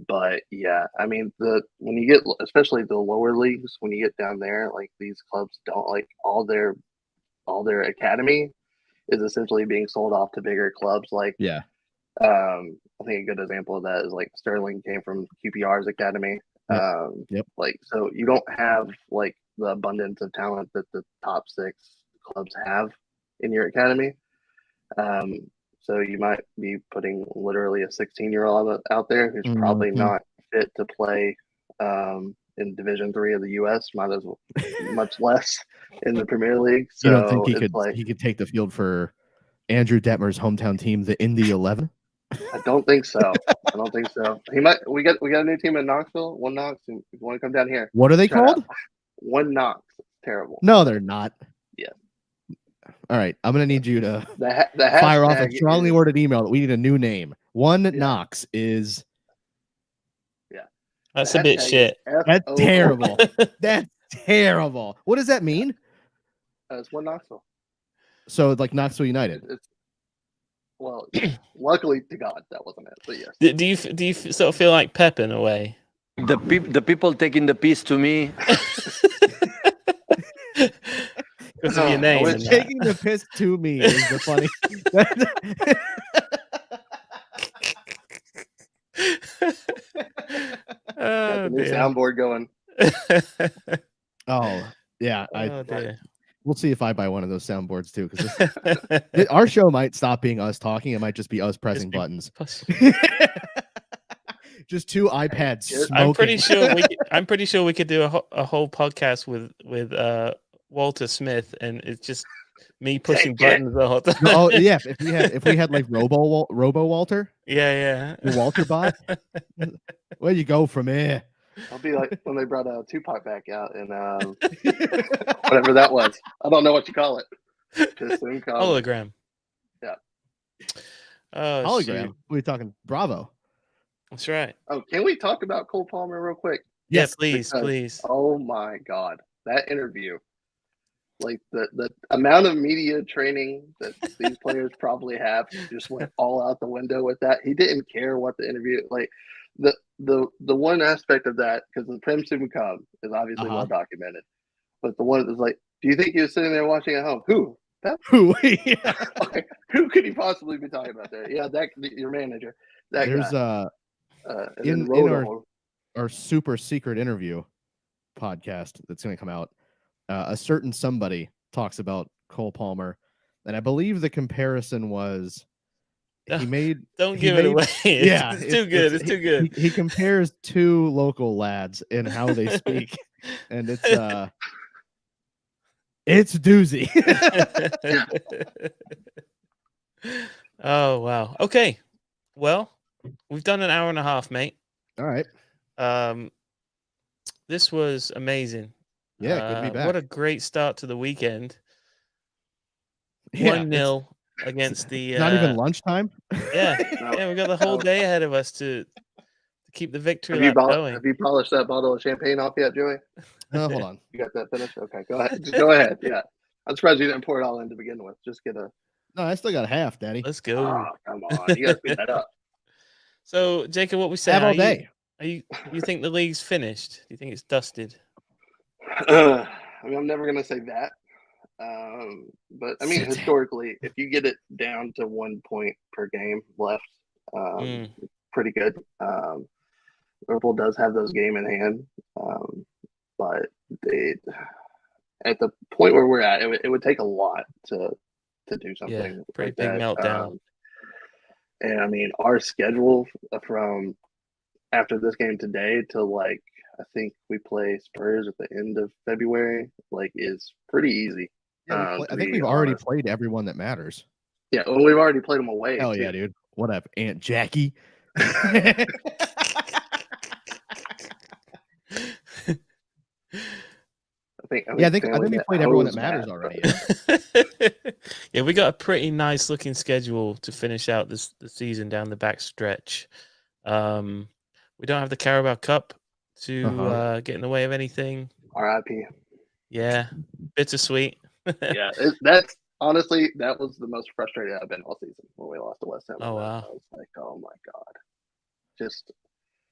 But yeah, I mean, when you get, especially the lower leagues, when you get down there, like these clubs don't, like, all their academy is essentially being sold off to bigger clubs. Like, I think a good example of that is like Sterling came from QPR's academy. Yep. Like, so you don't have like the abundance of talent that the top 6 clubs have in your academy. So you might be putting literally a 16-year-old out there who's probably not fit to play in Division 3 of the U.S. Much less in the Premier League. So you don't think he could take the field for Andrew Detmer's hometown team, the Indy 11? I don't think so. He might. We got a new team in Knoxville. One Knox. If you want to come down here, what are they called? One Knox. Terrible. No, they're not. Yeah. All right, I'm gonna need you to the fire off a strongly worded email that we need a new name. One Knox is. Yeah. That's a bit shit. That's terrible. That's terrible. What does that mean? It's One Knoxville. So like Knoxville United. Well, luckily to God, that wasn't it. But yes. Do you sort of feel like Pep in a way? The people taking the piece to me. Because of your name. Taking the piss to me is the funny. Got the new soundboard going. Oh yeah, we'll see if I buy one of those soundboards too, because our show might stop being us talking. It might just be us pressing buttons. Just 2 iPads smoking. I'm pretty sure we could do a whole podcast with Walter Smith, and it's just me pushing buttons the whole time. Oh yeah, if we had like Robo Walter. Yeah. The Walter bot. Where you go from here? I'll be like when they brought Tupac back out and whatever that was. I don't know what you call it. Hologram. Yeah. Oh, hologram. Shoot. We're talking Bravo. That's right. Oh, can we talk about Cole Palmer real quick? Yes, please. Oh my God, that interview! Like the amount of media training that these players probably have just went all out the window with that. He didn't care what the interview like. The one aspect of that, because the Prem Sumikab is obviously well documented, but the one that was like, do you think he was sitting there watching at home? Who? Who? Okay. Who could he possibly be talking about there? Yeah, your manager. There's guy. In our super secret interview podcast that's going to come out, a certain somebody talks about Cole Palmer, and I believe the comparison was he made. Don't give it away. Yeah, it's too good. It's too good. He compares 2 local lads in how they speak, and it's doozy. Oh wow. Okay. Well, we've done an hour and a half, mate. All right. This was amazing. Yeah, good to be back. What a great start to the weekend. Yeah, 1-0 against the. Not even lunchtime. Yeah, we got the whole day ahead of us to keep the victory going. Have you polished that bottle of champagne off yet, Joey? No, hold on. You got that finished? Okay, go ahead. Just go ahead. Yeah, I'm surprised you didn't pour it all in to begin with. Just get a. No, I still got half, Daddy. Let's go. Oh, come on, you got to speed that up. So, Jacob, what we say? Have all day. You think the league's finished? Do you think it's dusted? I mean, I'm never gonna say that. But I mean, historically, if you get it down to 1 point per game left, pretty good. Liverpool does have those game in hand, but at the point where we're at, it would take a lot to do something. Yeah, pretty like big that. meltdown. And I mean, our schedule from after this game today to like I think we play Spurs at the end of February, like is pretty easy. Yeah, I think we've already played everyone that matters. Yeah, well, we've already played them away. Hell yeah, dude. What up, Aunt Jackie? I think we played everyone that matters already. Yeah. Yeah, we got a pretty nice looking schedule to finish out the season down the back stretch. We don't have the Carabao Cup to get in the way of anything. RIP. Yeah, bittersweet. Yeah, that's honestly that was the most frustrated I've been all season when we lost to West Ham. Oh wow! I was like, oh my god, just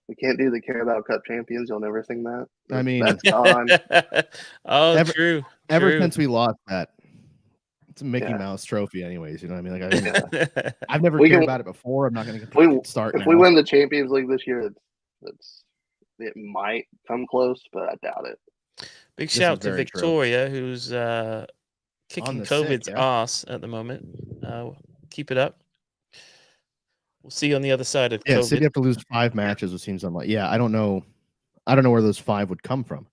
we can't do the Carabao Cup champions. You'll never sing that. I mean, that's gone. True. Ever since we lost that, it's a Mickey Mouse trophy, anyways. You know what I mean? Like I've never cared about it before. I'm not going to start. If we win the Champions League this year, that's it might come close, but I doubt it. Big shout to Victoria, who's kicking COVID's ass at the moment. Keep it up. We'll see you on the other side of COVID. City have to lose 5 matches, it seems unlikely. Yeah, I don't know where those 5 would come from.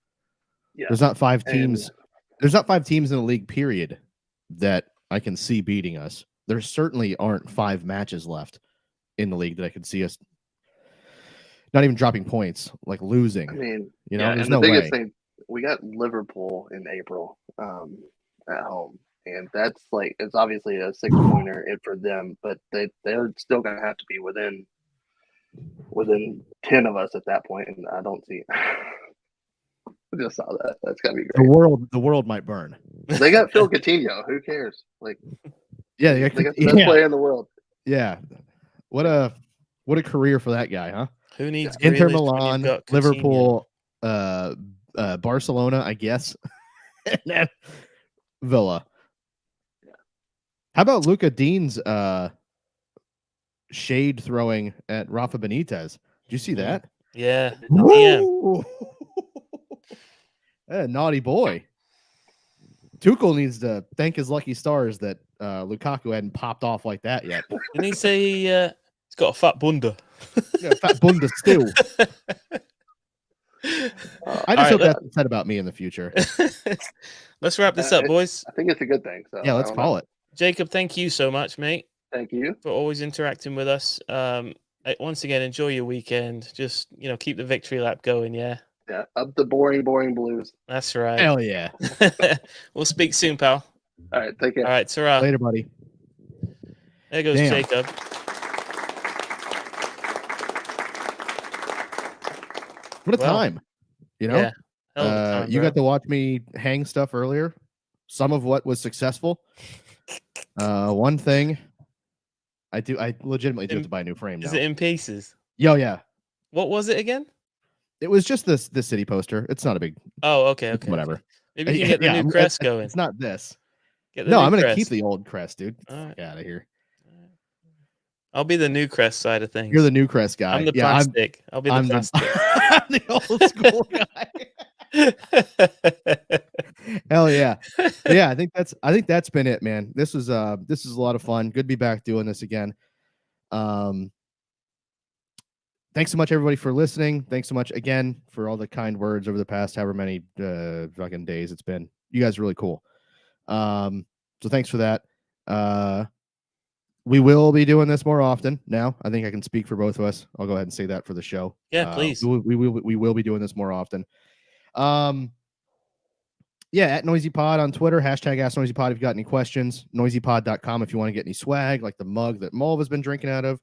Yeah. There's not 5 teams. There's not 5 teams in the league, period, that I can see beating us. There certainly aren't 5 matches left in the league that I could see us not even dropping points, like losing. I mean, there's and no the biggest way. thing, we got Liverpool in April at home. And that's like, it's obviously a 6-pointer for them, but they're still going to have to be within 10 of us at that point. And I don't see. I just saw that. That's got to be great. The world might burn. They got Phil Coutinho. Who cares? Like, yeah, they got the best player in the world. Yeah, what a career for that guy, huh? Who needs Inter Milan, Liverpool, Barcelona, I guess, and then Villa. How about Luka Dean's shade throwing at Rafa Benitez? Did you see that? Yeah. Naughty boy. Tuchel needs to thank his lucky stars that Lukaku hadn't popped off like that yet. Didn't he say he's got a fat bunda? Yeah, fat bunda still. I just hope that's said about me in the future. Let's wrap this up, boys. I think it's a good thing. So yeah, let's call it. Jacob, thank you so much, mate. Thank you for always interacting with us. Once again, enjoy your weekend. Just keep the victory lap going. Yeah. Yeah. Up the boring blues. That's right. Hell yeah. We'll speak soon, pal. All right. Take care. All right. Ta-ra. Later, buddy. There goes Jacob. What a time. Yeah. You got to watch me hang stuff earlier. Some of what was successful. One thing I legitimately do have to buy a new frame now. Is it in pieces? Yo, yeah. What was it again? It was just this city poster. It's not a big. Oh, okay. Whatever. Maybe you can get the new crest going. It's not this. No, I'm gonna keep the old crest, dude. Right. Get out of here. I'll be the new crest side of things. You're the new crest guy. I'm the plastic. I'll be the plastic. I'm the old school guy. Hell yeah. But yeah, I think that's been it, man. This is a lot of fun. Good to be back doing this again. Thanks so much everybody for listening. Thanks so much again for all the kind words over the past however many fucking days it's been. You guys are really cool. So thanks for that. We will be doing this more often now. I think I can speak for both of us. I'll go ahead and say that for the show. Yeah, please. We will be doing this more often. Yeah, at NoisyPod on Twitter, #AskNoisyPod if you got any questions. NoisyPod.com if you want to get any swag, like the mug that Mulv has been drinking out of.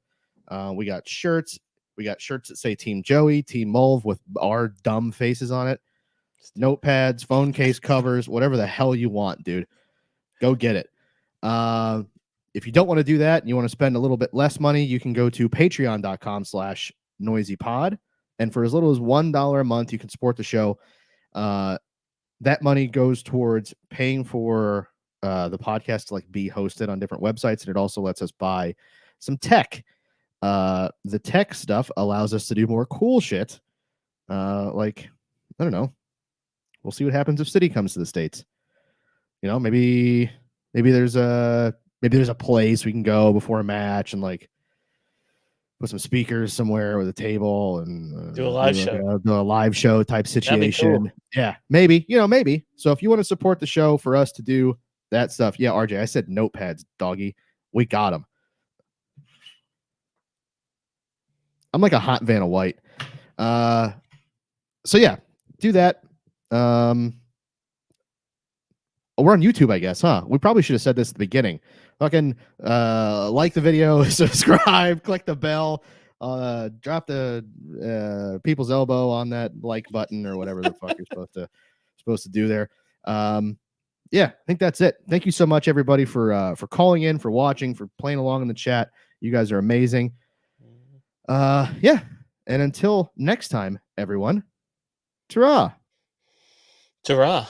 We got shirts. We got shirts that say Team Joey, Team Mulv with our dumb faces on it. Notepads, phone case covers, whatever the hell you want, dude. Go get it. If you don't want to do that and you want to spend a little bit less money, you can go to patreon.com/NoisyPod. And for as little as $1 a month, you can support the show. That money goes towards paying for the podcast to like be hosted on different websites. And it also lets us buy some tech. The tech stuff allows us to do more cool shit. Like, I don't know. We'll see what happens if City comes to the States. Maybe there's a place we can go before a match and like put some speakers somewhere with a table and do a live show. Do a live show type situation. Cool. Yeah, maybe. Maybe. So if you want to support the show for us to do that stuff, yeah, RJ, I said notepads, doggy. We got them. I'm like a hot Vanna White. So yeah, do that. We're on YouTube, I guess, huh? We probably should have said this at the beginning. Fucking like the video, subscribe, click the bell, drop the people's elbow on that like button or whatever the fuck you're supposed to do there. Yeah, I think that's it. Thank you so much, everybody, for calling in, for watching, for playing along in the chat. You guys are amazing. Yeah, and until next time, everyone, ta-ra. Ta-ra.